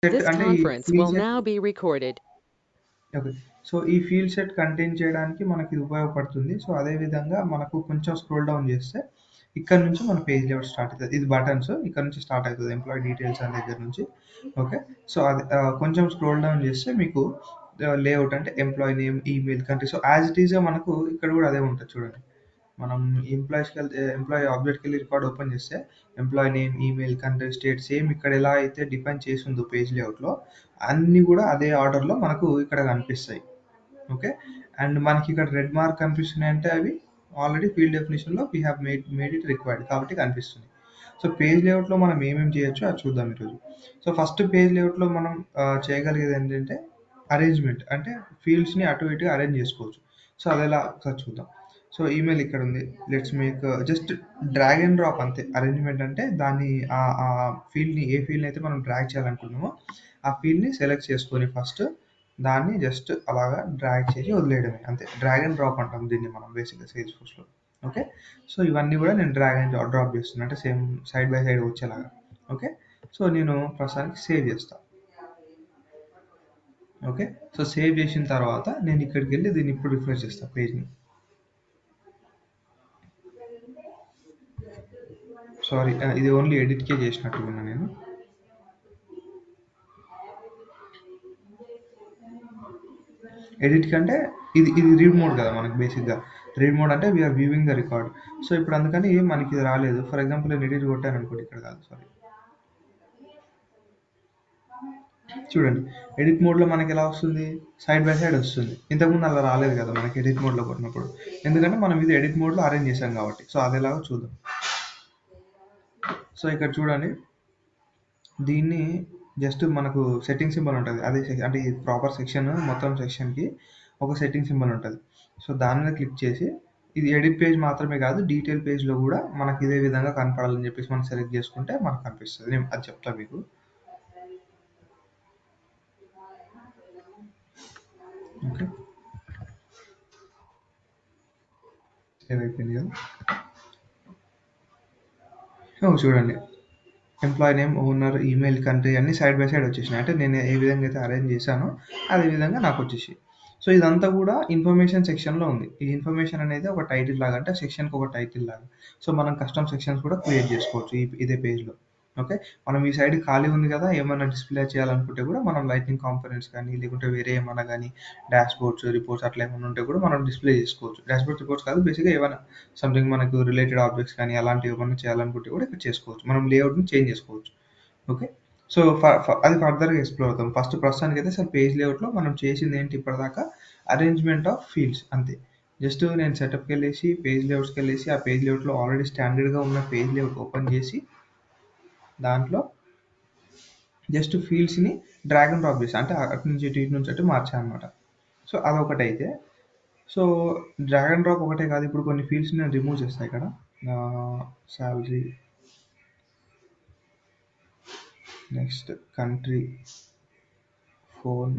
Set This అంటే ఈ conference field will set now be recorded. Okay. So, ఈ field set contain చేయడానికి మనకిది ఉపయోగపడుతుంది. సో, అదే విధంగా మనకు కొంచెం స్క్రోల్ డౌన్ చేస్తే ఇక్కడ నుంచి మన పేజ్ లేఔట్ స్టార్ట్ అయితది. ఇది బటన్స్ ఇక్కడ నుంచి స్టార్ట్ అయితది. ఎంప్లాయీ డీటెయిల్స్ అనే దగ్గర నుంచి. ఓకే. సో, అది కొంచెం స్క్రోల్ డౌన్ చేస్తే మీకు లేఔట్ అంటే employee name, email, country. So, as it ఈస్‌గా మనకు ఇక్కడ కూడా అదే ఉంటది చూడండి. మనం ఎంప్లాయీ ఆబ్జెక్ట్‌కెళ్ళి రికార్డ్ ఓపెన్ చేస్తే employee name, email, country, state same ఇక్కడ ఎలా అయితే డిఫైన్ చేసుందో పేజ్ లేఔట్‌లో అన్నీ గూడా అదే ఆర్డర్‌లో మనకు ఇక్కడ కనిపిస్తాయి. ఓకే. అండ్ మనకిక్కడ రెడ్ మార్క్ కనిపిస్తున్నాయంటే అవి ఆల్రెడీ ఫీల్డ్ డెఫినిషన్‌లో we have made it required కాబట్టి కనిపిస్తుంది. సో, పేజ్ లేఔట్‌లో మనం ఏమేమి చేయొచ్చో అది చూద్దాం ఈరోజు. సో, ఫస్ట్ పేజ్ లేఔట్‌లో మనం చేయగలిగేదేంటంటే అరేంజ్‌మెంట్. అంటే ఫీల్డ్స్‌ని అటు ఇటుగా అరేంజ్ చేసుకోవచ్చు. సో, అదెలా ఒకసారి చూద్దాం. సో, ఈమెయిల్ ఇక్కడుంది. Let's make just drag and drop అంతే. అరేంజ్‌మెంట్ అంటే దాన్ని ఫీల్డ్‌ని ఏ ఫీల్డ్‌ని అయితే మనం డ్రాగ్ చేయాలనుకుంటున్నామో ఆ ఫీల్డ్‌ని సెలెక్ట్ చేసుకొని ఫస్ట్ దాన్ని జస్ట్ అలాగా డ్రాగ్ చేసి వదిలేయడమే అంతే. డ్రాగ్ అండ్ డ్రాప్ అంటాం దీన్ని మనం బేసిక్‌గా సేల్స్‌ఫోర్స్‌లో. ఓకే. సో, ఇవన్నీ గూడా నేను డ్రాగ్ అండ్ డ్రాప్ చేస్తున్నా. అంటే సేమ్ సైడ్ బై సైడ్ వచ్చేలాగా. ఓకే. సో, నేను ప్రస్తుతానికి సేవ్ చేస్తా. ఓకే. సో, సేవ్ చేసిన తర్వాత నేను ఇక్కడికెళ్ళి దీన్ని ఇప్పుడు రిఫ్రెష్ చేస్తా పేజ్‌ని. సారీ ఇది ఓన్లీ ఎడిట్‌కే చేసినట్టున్నా నేను. ఎడిట్ కంటే ఇది రీడ్ మోడ్ కదా మనకి బేసిక్‌గా. రీడ్ మోడ్ అంటే we're viewing the record. So, ఇప్పుడు అందుకని మనకి ఇది రాలేదు. ఫర్ ఎగ్జాంపుల్ నేను ఎడిట్ కొట్టాననుకోండి ఇక్కడ కాదు సారీ. చూడండి. ఎడిట్ మోడ్‌లో మనకెలా వస్తుంది? సైడ్ బై సైడ్ వస్తుంది. ఇంతకుముందు అలా రాలేదు కదా మనకి ఎడిట్ మోడ్‌లో కొట్టినప్పుడు. ఎందుకంటే మనం ఇది ఎడిట్ మోడ్‌లో అరేంజ్ చేసాం కాబట్టి. సో, అదెలాగో చూద్దాం. సో, ఇక్కడ చూడండి. దీన్ని జస్ట్ మనకు సెట్టింగ్ సింబల్ ఉంటది. అదే అంటే ఈ ప్రాపర్ సెక్షన్ మొత్తం సెక్షన్‌కి ఒక సెట్టింగ్ సింబల్ ఉంటది. సో, దాని మీద క్లిక్ చేసి ఇది ఎడిట్ పేజ్ మాత్రమే కాదు డీటెయిల్ పేజ్‌లో గూడా మనకి ఇదే విధంగా కనపడాలని చెప్పేసి మనం సెలెక్ట్ చేసుకుంటే మనకు కనిపిస్తది. నేను అది చెప్తా మీకు. ఓకే. సేవ్ అయిపోయింది కదా! చూడండి. Employee name, owner, email, country అన్నీ సైడ్ బై సైడ్ వచ్చేసినాయి. అంటే నేను ఏ విధంగా అయితే అరేంజ్ చేశానో అదే విధంగా నాకొచ్చేసాయి. సో, ఇదంతా కూడా ఇన్ఫర్మేషన్ సెక్షన్‌లో ఉంది. ఈ ఇన్ఫర్మేషన్ అనేది ఒక టైటిల్ లాగా అంటే సెక్షన్‌కి ఒక టైటిల్ లాగా. సో, మనం కస్టమ్ సెక్షన్స్ కూడా క్రియేట్ చేసుకోవచ్చు ఇదే పేజ్‌లో. ఓకే. మనం ఈ సైడ్ ఖాళీ ఉంది కదా! ఏమన్నా డిస్‌ప్లే చేయాలనుకుంటే కూడా మనం లైటింగ్ కాంపోనెంట్స్ కానీ, లేకుంటే వేరే ఏమన్నా గానీ డాష్‌బోర్డ్స్, రిపోర్ట్స్ అట్లా ఏమన్నా ఉంటే కూడా మనం డిస్‌ప్లే చేసుకోవచ్చు. డాష్‌బోర్డ్స్, రిపోర్ట్స్ కాదు బేసిక్‌గా ఏవన్నా సంథింగ్ మనకు రిలేటెడ్ ఆబ్జెక్ట్స్ కానీ అలాంటివి ఏమన్నా చేయాలనుకుంటే కూడా ఇక్కడ చేసుకోవచ్చు. మనం లేఅవుట్‌ని చేంజ్ చేసుకోవచ్చు. ఓకే. సో, అది ఫర్దర్‌గా ఎక్స్‌ప్లోర్ అవుతాం. ఫస్ట్ ప్రస్తుతానికైతే అసలు పేజ్ లేఅవుట్‌లో మనం చేసిందేంటి ఇప్పటిదాకా అరేంజ్‌మెంట్ ఆఫ్ ఫీల్డ్స్ అంతే. జస్ట్ నేను సెటప్‌కెళ్ళేసి పేజ్ లేఅవుట్స్‌కెళ్ళేసి ఆ పేజ్ లేఅవుట్‌లో ఆల్రెడీ స్టాండర్డ్‌గా ఉన్న పేజ్ లేఅవుట్ ఓపెన్ చేసి దాంట్లో జస్ట్ ఫీల్డ్స్‌ని డ్రాగ్ అండ్ డ్రాప్ చేశా. అంటే అటు నుంచి ఇటు, ఇటు నుంచి అటు మార్చా అనమాట. సో, అదొకటైతే. సో, డ్రాగ్ అండ్ డ్రాప్ ఒకటే కాదు. ఇప్పుడు కొన్ని ఫీల్డ్స్‌ని నేను రిమూవ్ చేస్తా ఇక్కడ. Salary, next country, phone,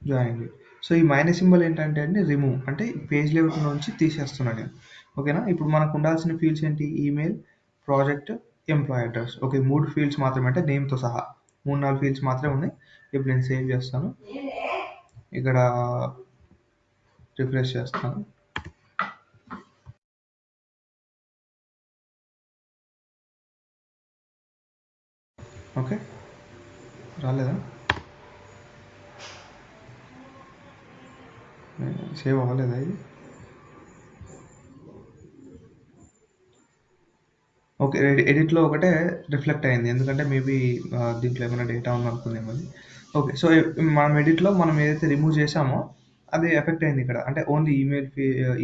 joining. So, ఈ మైనస్ సింబల్ ఏంటంటే అండి రిమూవ్. అంటే పేజ్ లేఅవుట్ నుంచి తీసేస్తున్నా నేను. ఓకేనా? ఇప్పుడు మనకు ఉండాల్సిన ఫీల్డ్స్ ఏంటి? Email, project, employee address. Okay. 3 fields మాత్రమే అంటే నేమ్‌తో సహా. 3, 4 ఫీల్డ్స్ మాత్రమే ఉన్నాయి. ఇప్పుడు నేను సేవ్ చేస్తాను. ఇక్కడ రిఫ్రెష్ చేస్తాను. ఓకే. రాలేదా? సేవ్ అవ్వలేదా ఇది? ఓకే. ఎడిట్‌లో ఒకటే రిఫ్లెక్ట్ అయింది. ఎందుకంటే మేబీ దీంట్లో ఏమైనా డేటా ఉందనుకుందేమో అది. ఓకే. సో, మనం ఎడిట్‌లో మనం ఏదైతే రిమూవ్ చేసామో అది ఎఫెక్ట్ అయింది ఇక్కడ. అంటే only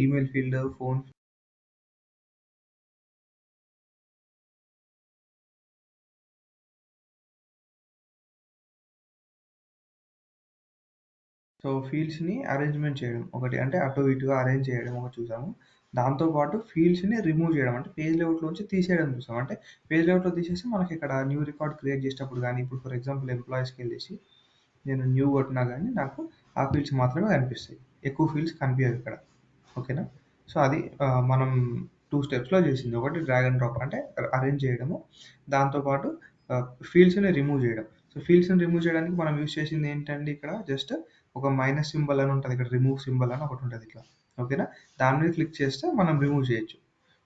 email field, phone. So, ఫీల్డ్స్‌ని అరేంజ్‌మెంట్ చేయడం ఒకటి. అంటే అటు ఇటుగా అరేంజ్ చేయడం ఒకటి చూసాము. దాంతో పాటు ఫీల్డ్స్‌ని రిమూవ్ చేయడం. అంటే పేజ్ లేఅవుట్‌లోంచి తీసేయడం చూసాం. అంటే పేజ్ లేఅవుట్‌లో తీసేసి మనకిక్కడ న్యూ రికార్డ్ క్రియేట్ చేసేటప్పుడు గానీ, ఇప్పుడు ఫర్ ఎగ్జాంపుల్ ఎంప్లాయీస్‌కెళ్ళేసి నేను న్యూ కొట్టినా గానీ నాకు ఆ ఫీల్డ్స్ మాత్రమే కనిపిస్తాయి. ఎక్కువ ఫీల్డ్స్ కనిపియవు ఇక్కడ. ఓకేనా? సో, అది మనం 2 స్టెప్స్‌లో చేసింది. ఒకటి డ్రాగ్ అండ్ డ్రాప్ అంటే అరేంజ్ చేయడము. దాంతో పాటు ఫీల్డ్స్‌ని రిమూవ్ చేయడం. సో ఫీల్డ్స్‌ని రిమూవ్ చేయడానికి మనం యూజ్ చేసింది ఏంటంటే ఇక్కడ జస్ట్ ఒక మైనస్ సింబల్ అని ఉంటది. ఇక్కడ రిమూవ్ సింబల్ అని ఒకటుంటది ఇట్లా. ఓకేనా? దాని మీద క్లిక్ చేస్తే మనం రిమూవ్ చేయొచ్చు.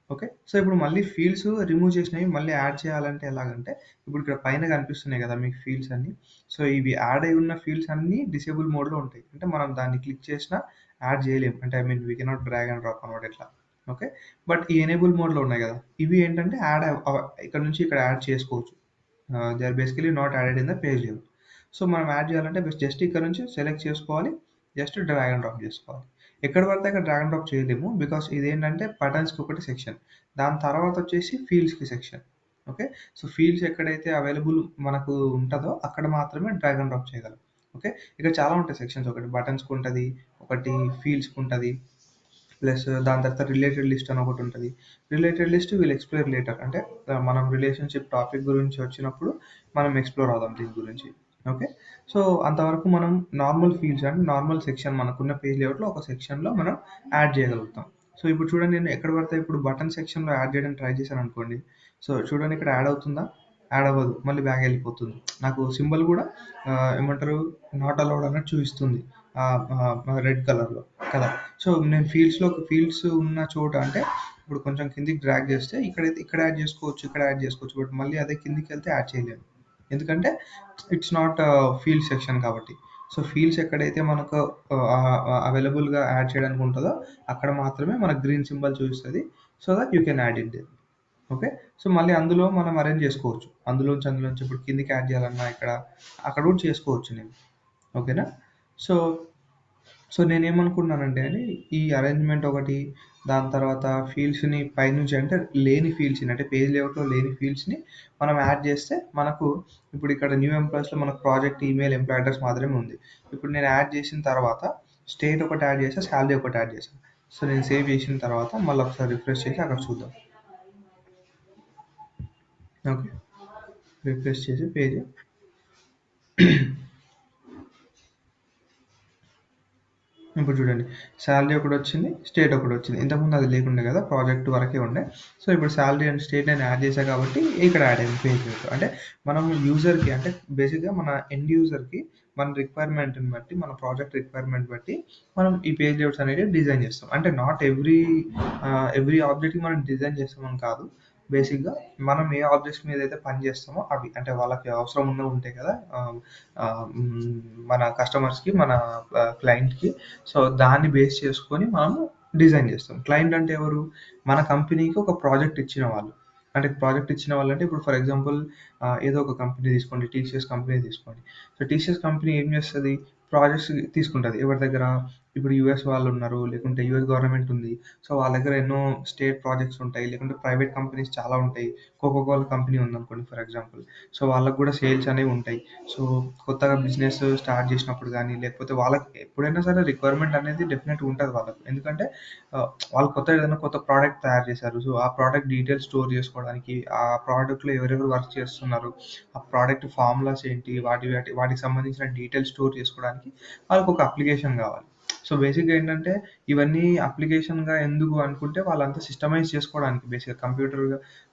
ఓకే. సో, ఇప్పుడు మళ్ళీ ఫీల్డ్స్ రిమూవ్ చేసినవి మళ్ళీ యాడ్ చేయాలంటే ఎలాగంటే, ఇప్పుడు ఇక్కడ పైన కనిపిస్తున్నాయి గదా! మీకు ఫీల్డ్స్ అన్నీ. సో, ఇవి యాడ్ అయ్యి ఉన్న ఫీల్డ్స్ అన్నీ డిసేబుల్ మోడ్‌లో ఉంటాయి. అంటే మనం దాన్ని క్లిక్ చేసినా యాడ్ చేయలేం. అంటే I mean we cannot drag and drop అన్నమాట ఇట్లా. ఓకే. బట్ ఈ ఎనేబుల్ మోడ్‌లో ఉన్నాయి గదా! ఇవి ఏంటంటే యాడ్ ఇక్కడ నుంచి ఇక్కడ యాడ్ చేసుకోవచ్చు. They are basically not added in the page level. So, మనం యాడ్ చేయాలంటే జస్ట్ ఇక్కడ నుంచి సెలెక్ట్ చేసుకోవాలి. జస్ట్ డ్రాగ్ అండ్ డ్రాప్ చేసుకోవాలి. ఎక్కడ పడితే అక్కడ డ్రాగ్ అండ్ డ్రాప్ చేయలేము. బికాస్ ఇదేంటంటే బటన్స్‌కి ఒకటి సెక్షన్. దాని తర్వాత వచ్చేసి ఫీల్డ్స్‌కి సెక్షన్. ఓకే. సో, ఫీల్డ్స్ ఎక్కడైతే అవైలబుల్ మనకు ఉంటదో అక్కడ మాత్రమే డ్రాగ్ అండ్ డ్రాప్ చేయగలం. ఓకే. ఇక్కడ చాలా ఉంటాయి సెక్షన్స్. ఒకటి బటన్స్‌కుంటది, ఒకటి ఫీల్డ్స్‌కుంటది. ప్లస్ దాని తర్వాత రిలేటెడ్ లిస్ట్ అని ఒకటుంటది. Related list will explore later. అంటే మనం రిలేషన్‌షిప్ టాపిక్ గురించి వచ్చినప్పుడు మనం ఎక్స్‌ప్లోర్ అవుదాం దీని గురించి. ఓకే. సో, అంతవరకు మనం నార్మల్ ఫీల్డ్స్ అంటే నార్మల్ సెక్షన్ మనకున్న పేజ్ లేఅవుట్‌లో ఒక సెక్షన్‌లో మనం యాడ్ చేయగలుగుతాం. సో, ఇప్పుడు చూడండి నేను ఎక్కడ పడితే ఇప్పుడు బటన్ సెక్షన్‌లో యాడ్ చేయడానికి ట్రై చేశాననుకోండి. సో, చూడండి ఇక్కడ యాడ్ అవుతుందా? యాడ్ అవ్వదు. మళ్ళీ బ్యాక్ ఎళ్ళిపోతుంది. నాకు సింబల్ గూడా ఏమంటారు నాట్ అలౌడ్ అన్నట్టు చూపిస్తుంది. రెడ్ కలర్‌లో కదా! సో, నేను ఫీల్డ్స్ ఉన్న చోట అంటే ఇప్పుడు కొంచెం కిందకి డ్రాగ్ చేస్తే ఇక్కడైతే ఇక్కడ యాడ్ చేసుకోవచ్చు, ఇక్కడ యాడ్ చేసుకోవచ్చు. బట్ మళ్ళీ అదే కిందకెళ్తే యాడ్ చేయలేము. ఎందుకంటే ఇట్స్ నాట్ ఫీల్డ్ సెక్షన్ కాబట్టి. సో, ఫీల్డ్స్ ఎక్కడైతే మనకు అవైలబుల్‌గా యాడ్ చేయడానికి ఉంటదో అక్కడ మాత్రమే మనకు గ్రీన్ సింబల్ చూపిస్తది. So that you can add it there. Okay. So, మళ్ళీ అందులో మనం అరేంజ్ చేసుకోవచ్చు. అందులోంచి ఇప్పుడు కిందకి యాడ్ చేయాలన్నా అక్కడ కూడా చేసుకోవచ్చు నేను. ఓకేనా? సో నేనేమనుకున్నానంటే అండి, ఈ అరేంజ్‌మెంట్ ఒకటి, దాని తర్వాత ఫీల్డ్స్‌ని పైనుంచి అంటే లేని ఫీల్డ్స్‌ని అంటే పేజ్ లేఅవుట్‌లో లేని ఫీల్డ్స్‌ని మనం యాడ్ చేస్తే మనకు ఇప్పుడు ఇక్కడ న్యూ ఎంప్లాయీస్‌లో మనకు ప్రాజెక్ట్, ఈమెయిల్, ఎంప్లాయీ అడ్రెస్ మాత్రమే ఉంది. ఇప్పుడు నేను యాడ్ చేసిన తర్వాత స్టేట్ ఒకటి యాడ్ చేశా, సాలరీ ఒకటి యాడ్ చేశా. సో, నేను సేవ్ చేసిన తర్వాత మళ్ళీ ఒకసారి రిఫ్రెష్ చేసి అక్కడ చూద్దాం. ఓకే. రిఫ్రెష్ చేసి పేజ్ ఇప్పుడు చూడండి. సాలరీ ఒకటొచ్చింది. స్టేట్ ఒకటొచ్చింది. ఇంతకుముందు అది లేకుండే కదా! ప్రాజెక్ట్ వరకే ఉండే. సో, ఇప్పుడు సాలరీ అండ్ స్టేట్ నేను యాడ్ చేశా కాబట్టి ఇక్కడ యాడ్ అయింది పేజ్‌లోకి. అంటే మనం యూజర్‌కి అంటే బేసిక్‌గా మన ఎండ్ యూజర్‌కి మన రిక్వైర్మెంట్‌ని బట్టి, మన ప్రాజెక్ట్ రిక్వైర్మెంట్ బట్టి మనం ఈ పేజ్ లేఅవుట్స్ అనేటివి డిజైన్ చేస్తాం. అంటే నాట్ ఎవ్రీ ఆబ్జెక్ట్‌కి మనం డిజైన్ చేస్తామని కాదు. బేసిక్‌గా మనం ఏ ఆబ్జెక్ట్స్ మీద అయితే పని చేస్తామో అవి. అంటే వాళ్ళకి అవసరం ఉన్నవి ఉంటాయి కదా! మన కస్టమర్స్‌కి, మన క్లయింట్‌కి. సో, దాన్ని బేస్ చేసుకొని మనము డిజైన్ చేస్తాం. క్లయింట్ అంటే ఎవరు? మన కంపెనీకి ఒక ప్రాజెక్ట్ ఇచ్చిన వాళ్ళు. అంటే ప్రాజెక్ట్ ఇచ్చిన వాళ్ళంటే ఇప్పుడు ఫర్ ఎగ్జాంపుల్ ఏదో ఒక కంపెనీ తీసుకోండి. టీసీఎస్ కంపెనీ తీసుకోండి. సో, టీసీఎస్ కంపెనీ ఏం చేస్తది? ప్రాజెక్ట్స్ తీసుకుంటది. ఎవరి దగ్గర? ఇప్పుడు యూఎస్ వాళ్ళున్నారు. లేకుంటే యూఎస్ గవర్నమెంట్ ఉంది. సో, వాళ్ళ దగ్గర ఎన్నో స్టేట్ ప్రాజెక్ట్స్ ఉంటాయి. లేకుంటే ప్రైవేట్ కంపెనీస్ చాలా ఉంటాయి. కోకో కోలా కంపెనీ ఉందనుకోండి ఫర్ ఎగ్జాంపుల్. సో, వాళ్ళకి కూడా సేల్స్ అనేవి ఉంటాయి. సో, కొత్తగా బిజినెస్ స్టార్ట్ చేసినప్పుడు గానీ, లేకపోతే వాళ్ళకి ఎప్పుడైనా సరే రిక్వైర్మెంట్ అనేది డెఫినెట్‌గా ఉంటది వాళ్ళకు. ఎందుకంటే వాళ్ళు ఏదైనా కొత్త ప్రోడక్ట్ తయారు చేశారు. సో, ఆ ప్రోడక్ట్ డీటెయిల్స్ స్టోర్ చేసుకోవడానికి, ఆ ప్రోడక్ట్‌లో ఎవరెవరు వర్క్ చేస్తున్నారు, ఆ ప్రోడక్ట్ ఫార్ములాస్ ఏంటి, వాటికి సంబంధించిన డీటెయిల్స్ స్టోర్ చేసుకోవడానికి వాళ్ళకొక అప్లికేషన్ కావాలి. సో, బేసిక్‌గా ఏంటంటే ఇవన్నీ అప్లికేషన్‌గా ఎందుకు అనుకుంటే వాళ్ళంతా సిస్టమైజ్ చేసుకోవడానికి బేసిక్‌గా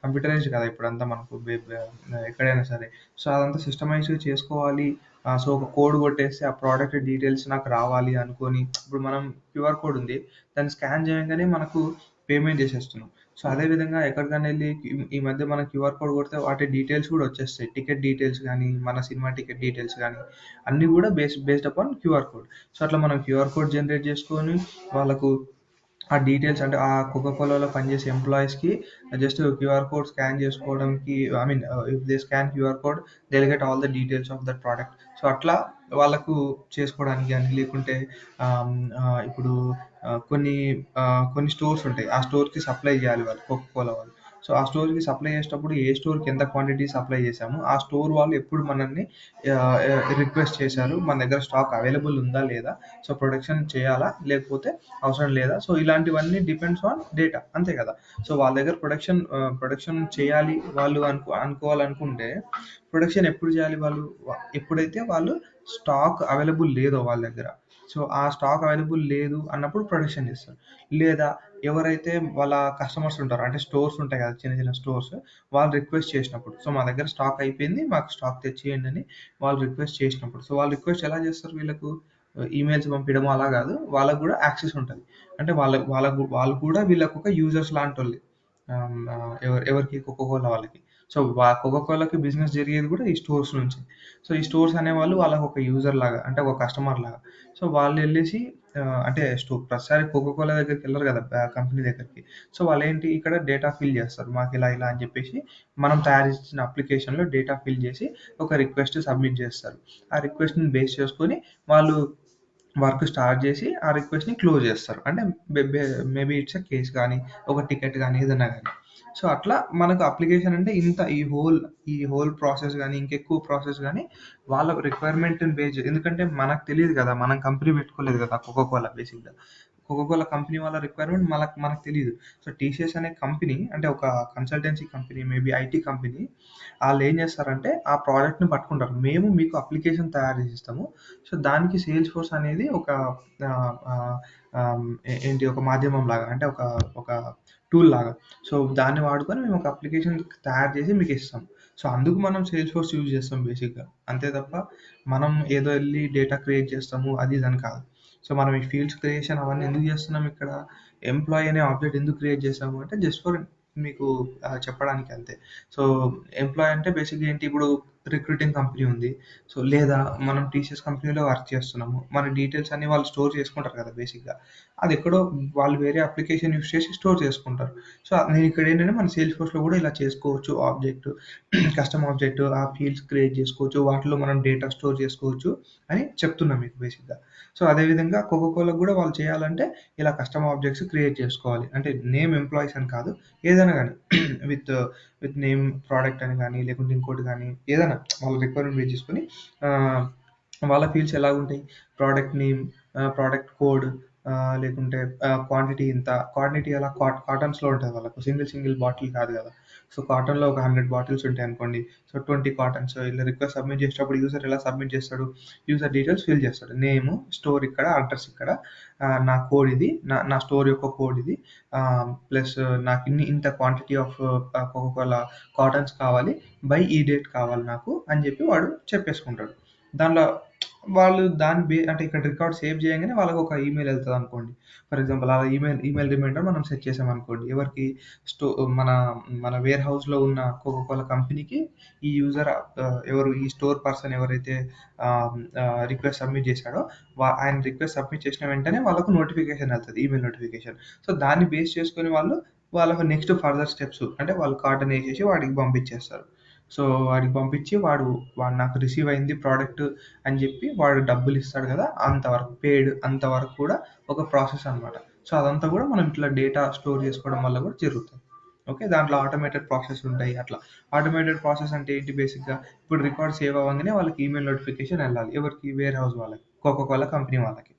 కంప్యూటరైజ్డ్ కదా! ఇప్పుడంతా మనకు ఎక్కడైనా సరే. సో, అదంతా సిస్టమైజ్‌గా చేసుకోవాలి. సో, ఒక కోడ్ కొట్టేస్తే ఆ ప్రోడక్ట్ డీటెయిల్స్ నాకు రావాలి అనుకోని ఇప్పుడు మనం క్యూఆర్ కోడ్ ఉంది. దాన్ని స్కాన్ చేయంగానే మనకు పేమెంట్ చేసేస్తున్నాం. సో, అదే విధంగా ఎక్కడికైనా ఎళ్లి ఈ మధ్య మనం క్యూఆర్ కోడ్ కొడితే వాటి డీటెయిల్స్ కూడా వచ్చేస్తాయి. టికెట్ డీటెయిల్స్ గానీ, మన సినిమా టికెట్ డీటెయిల్స్ గానీ, అన్నీ కూడా based upon QR code. So, అట్లా మనం క్యూఆర్ కోడ్ జనరేట్ చేసుకొని వాళ్ళకు ఆ డీటెయిల్స్ అంటే ఆ కోకో కోలాలో పనిచేసే ఎంప్లాయీస్‌కి జస్ట్ క్యూఆర్ కోడ్ స్కాన్ చేసుకోవడానికి I mean if they scan QR code they will get all the details of that product. So, అట్లా వాళ్ళకు చేసుకోవడానికి గాని, లేకుంటే ఇప్పుడు కొన్ని స్టోర్స్ ఉంటాయి. ఆ స్టోర్‌కి సప్లై చేయాలి వాళ్ళు కోకో కోలా వాళ్ళు. సో, ఆ స్టోర్‌కి సప్లై చేసేటప్పుడు ఏ స్టోర్‌కి ఎంత క్వాంటిటీ సప్లై చేశామో, ఆ స్టోర్ వాళ్ళు ఎప్పుడు మనల్ని రిక్వెస్ట్ చేశారు. మన దగ్గర స్టాక్ అవైలబుల్ ఉందా? లేదా? సో, ప్రొడక్షన్ చేయాలా? లేకపోతే అవసరం లేదా? సో, ఇలాంటివన్నీ డిపెండ్స్ ఆన్ డేటా. అంతే కదా! సో, వాళ్ళ దగ్గర ప్రొడక్షన్ చేయాలి వాళ్ళు అనుకోవాలనుకుంటే, ప్రొడక్షన్ ఎప్పుడు చేయాలి వాళ్ళు? ఎప్పుడైతే వాళ్ళు స్టాక్ అవైలబుల్ లేదో వాళ్ళ దగ్గర. సో, ఆ స్టాక్ అవైలబుల్ లేదు అన్నప్పుడు ప్రొడక్షన్ చేస్తారు. లేదా ఎవరైతే వాళ్ళ కస్టమర్స్ ఉంటారో అంటే స్టోర్స్ ఉంటాయి కదా! చిన్న చిన్న స్టోర్స్ వాళ్ళు రిక్వెస్ట్ చేసినప్పుడు. సో, మా దగ్గర స్టాక్ అయిపోయింది. మాకు స్టాక్ తెచ్చియండి అని వాళ్ళు రిక్వెస్ట్ చేసినప్పుడు. సో, వాళ్ళు రిక్వెస్ట్ ఎలా చేస్తారు వీళ్ళకు ఈమెయిల్స్ పంపియడమో అలా కాదు. వాళ్ళకి గూడా యాక్సెస్ ఉంటది. అంటే వాళ్ళు కూడా వీళ్ళకొక యూజర్స్ లాంటోళ్ళే. ఎవరికి కోకోకోలా వాళ్ళకి. సో, కోకోకోలాకి బిజినెస్ జరిగేది కూడా ఈ స్టోర్స్ నుంచి. సో, ఈ స్టోర్స్ అనేవాళ్ళు వాళ్ళకొక యూజర్ లాగా అంటే ఒక కస్టమర్ లాగా. సో, వాళ్ళెళ్ళేసి అంటే ప్రతిసారి కోకోకోలా దగ్గరికెళ్లరు కదా! కంపెనీ దగ్గరికి. సో, వాళ్ళేంటి ఇక్కడ డేటా ఫిల్ చేస్తారు. మాకిలా ఇలా అని చెప్పేసి మనం తయారు చేసిన అప్లికేషన్‌లో డేటా ఫిల్ చేసి ఒక రిక్వెస్ట్ సబ్మిట్ చేస్తారు. ఆ రిక్వెస్ట్‌ని బేస్ చేసుకొని వాళ్ళు వర్క్ స్టార్ట్ చేసి ఆ రిక్వెస్ట్‌ని క్లోజ్ చేస్తారు. అంటే బె బె మేబీ ఇట్స్ ఎ కేస్ గాని, ఒక టికెట్ గాని ఏదన్నా గాని. సో, అట్లా మనకు అప్లికేషన్ అంటే ఇంత ఈ హోల్ ప్రాసెస్ గాని, ఇంకెక్కువ ప్రాసెస్ గాని వాళ్ళ రిక్వైర్మెంట్‌ని ఎందుకంటే మనకు తెలీదు కదా! మనం కంపెనీ పెట్టుకోలేదు కదా! కోకోకోలా బేసిక్‌గా. కోకోకోలా కంపెనీ వాళ్ళ రిక్వైర్మెంట్ మనకు తెలీదు. సో, టీసీఎస్ అనే కంపెనీ అంటే ఒక consultancy company, maybe IT company ఆళ్ళేం చేస్తారంటే ఆ ప్రాజెక్ట్‌ని పట్టుకుంటారు. మేము మీకు అప్లికేషన్ తయారు చేసిస్తాము. సో, దానికి సేల్స్ ఫోర్స్ అనేది ఒక ఆహ్, ఆహ్, ఏంటి ఒక మాధ్యమం లాగా అంటే ఒక టూల్ లాగా. సో, దాన్ని వాడుకొని మేము ఒక అప్లికేషన్ తయారు చేసి మీకిస్తాం. సో, అందుకు మనం సేల్స్ ఫోర్స్ యూజ్ చేస్తాం బేసిక్‌గా. అంతే తప్ప మనం ఏదో ఎళ్లి డేటా క్రియేట్ చేస్తాము అది ఇది అని కాదు. సో, మనం ఈ ఫీల్డ్స్ క్రియేషన్ అవన్నీ ఎందుకు చేస్తున్నాం ఇక్కడ? ఎంప్లాయీ అనే ఆబ్జెక్ట్ ఎందుకు క్రియేట్ చేసాము అంటే జస్ట్ ఫర్ మీకు చెప్పడానికి అంతే. సో, ఎంప్లాయీ అంటే బేసిక్‌గా ఏంటి ఇప్పుడు రిక్రూటింగ్ కంపెనీ ఉంది. సో, లేదా మనం టీసీఎస్ కంపెనీలో వర్క్ చేస్తున్నాము. మన డీటెయిల్స్ అన్నీ వాళ్ళు స్టోర్ చేసుకుంటారు కదా! బేసిక్‌గా. అదెక్కడో వాళ్ళు వేరే అప్లికేషన్ యూజ్ చేసి స్టోర్ చేసుకుంటారు. సో, నేనిక్కడేంటంటే మన సేల్స్ ఫోర్స్‌లో గూడా ఇలా చేసుకోవచ్చు. ఆబ్జెక్ట్, కస్టమ్ ఆబ్జెక్ట్, ఆ ఫీల్డ్స్ క్రియేట్ చేసుకోవచ్చు. వాటిలో మనం డేటా స్టోర్ చేసుకోవచ్చు అని చెప్తున్నా మీకు బేసిక్‌గా. సో, అదే విధంగా కోకోకోలాకి గూడా వాళ్ళు చేయాలంటే ఇలా కస్టమ్ ఆబ్జెక్ట్స్ క్రియేట్ చేసుకోవాలి. అంటే నేమ్ ఎంప్లాయీస్ అని కాదు. ఏదైనా గాని విత్ విత్ నేమ్ ప్రొడక్ట్ అని గాని, లేకుంటే ఇంకోటి గాని ఏదైనా వాళ్ళ రిక్వైర్మెంట్ బేస్ చేసుకొని ఆహ్, వాళ్ళ ఫీల్డ్స్ ఎలాగుంటాయి? ప్రొడక్ట్ నేమ్, ప్రొడక్ట్ కోడ్ లేకుంటే క్వాంటిటీ ఇంత. క్వాంటిటీ ఎలా కాటన్స్‌లో ఉంటది వాళ్ళకు. సింగిల్ బాటిల్ కాదు గదా! సో, కాటన్‌లో ఒక 100 బాటిల్స్ ఉంటాయనుకోండి. సో, 20 కాటన్స్ ఇలా రిక్వెస్ట్ సబ్మిట్ చేసేటప్పుడు యూజర్ ఎలా సబ్మిట్ చేస్తాడు? యూజర్ డీటెయిల్స్ ఫిల్ చేస్తాడు. నేము, స్టోర్ ఇక్కడ, అడ్రెస్ ఇక్కడ, నా కోడ్ ఇది. నా స్టోర్ యొక్క కోడ్ ఇది. ప్లస్ నాకు ఇంత క్వాంటిటీ ఆఫ్ కోకోకోలా కాటన్స్ కావాలి. బై ఈ డేట్ కావాలి నాకు అని జెప్పి వాడు చెప్పేసుకుంటాడు. దానిలో వాళ్ళు దాన్ని అంటే ఇక్కడ రికార్డ్ సేవ్ చేయంగానే వాళ్ళకొక ఈమెయిల్ ఎళ్తదనుకోండి. ఫర్ ఎగ్జాంపుల్ అలా ఈమెయిల్ రిమైండర్ మనం సెట్ చేసామనుకోండి. ఎవరికి స్టో మన మన వేర్ హౌస్‌లో ఉన్న కోకోకోలా కంపెనీకి ఈ యూజర్ ఎవరు ఈ స్టోర్ పర్సన్ ఎవరైతే రిక్వెస్ట్ సబ్మిట్ చేశాడో ఆయన రిక్వెస్ట్ సబ్మిట్ చేసిన వెంటనే వాళ్ళకు నోటిఫికేషన్ ఎళ్తది. Email notification. సో, దాన్ని బేస్ చేసుకొని వాళ్ళకు నెక్స్ట్ ఫర్దర్ స్టెప్స్ అంటే వాళ్ళు కార్డన్ ఎసేసి వాడికి పంపించేస్తారు. సో, వాడికి పంపించి వాడు నాకు రిసీవ్ అయింది ప్రొడక్ట్ అని జెప్పి వాడు డబ్బులిస్తాడు గదా! అంతవరకు అంతవరకు కూడా ఒక ప్రాసెస్ అన్నమాట. సో, అదంతా గూడా మనం ఇట్లా డేటా స్టోర్ జేసుకోవడం వల్ల గూడా జరుగుతుంది. ఓకే. దాంట్లో ఆటోమేటెడ్ ప్రాసెస్ ఉంటాయి అట్లా. ఆటోమేటెడ్ ప్రాసెస్ అంటే ఏంటి బేసిక్‌గా ఇప్పుడు రికార్డ్ సేవ్ అవ్వంగానే వాళ్ళకి ఈమెయిల్ నోటిఫికేషన్ ఎళ్ళాలి. ఎవరికి? వేర్ హౌస్ వాళ్ళకి. కోకోకోలా కంపెనీ వాళ్ళకి.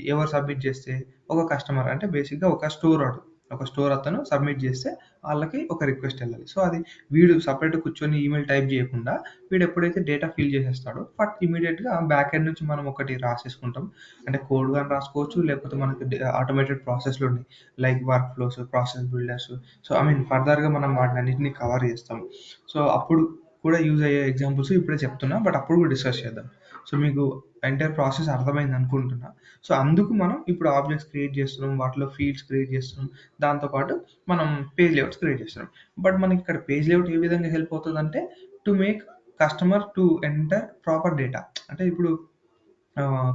ఎవరు సబ్మిట్ చేస్తే? ఒక కస్టమర్ అంటే బేసిక్‌గా ఒక స్టోరోడు. ఒక స్టోర్ అతను సబ్మిట్ చేస్తే ఆళ్ళకి ఒక రిక్వెస్ట్ ఎళ్ళాలి. సో, అది వీడు సెపరేట్‌గా కూర్చొని ఈమెయిల్ టైప్ జేయకుండా వీడు ఎప్పుడైతే డేటా ఫిల్ చేసేస్తాడో ఇమ్మీడియేట్‌గా బ్యాక్ ఎండ్ నుంచి మనం ఒకటి రాసేసుకుంటాం. అంటే కోడ్ గాని రాసుకోవచ్చు. లేకపోతే మనకి ఆటోమేటెడ్ ప్రాసెస్‌లు ఉన్నాయి. Like work flows, process builders. So, ఫర్దర్‌గా మనం వాటినన్నిటిని కవర్ చేస్తాం. సో, అప్పుడు కూడా యూజ్ అయ్యే ఎగ్జాంపుల్స్ ఇప్పుడే చెప్తున్నా. బట్ అప్పుడు కూడా డిస్కస్ చేద్దాం. సో, మీకు ఎంటైర్ ప్రాసెస్ అర్థమైంది అనుకుంటున్నా. సో, అందుకు మనం ఇప్పుడు ఆబ్జెక్ట్స్ క్రియేట్ చేస్తున్నాం. వాటిలో ఫీల్డ్స్ క్రియేట్ చేస్తున్నాం. దాంతో పాటు మనం పేజ్ లేఔట్స్ క్రియేట్ చేస్తున్నాం. బట్ మనకిక్కడ పేజ్ లేఔట్ ఏ విధంగా హెల్ప్ అవుతదంటే to make customer to enter proper data. అంటే ఇప్పుడు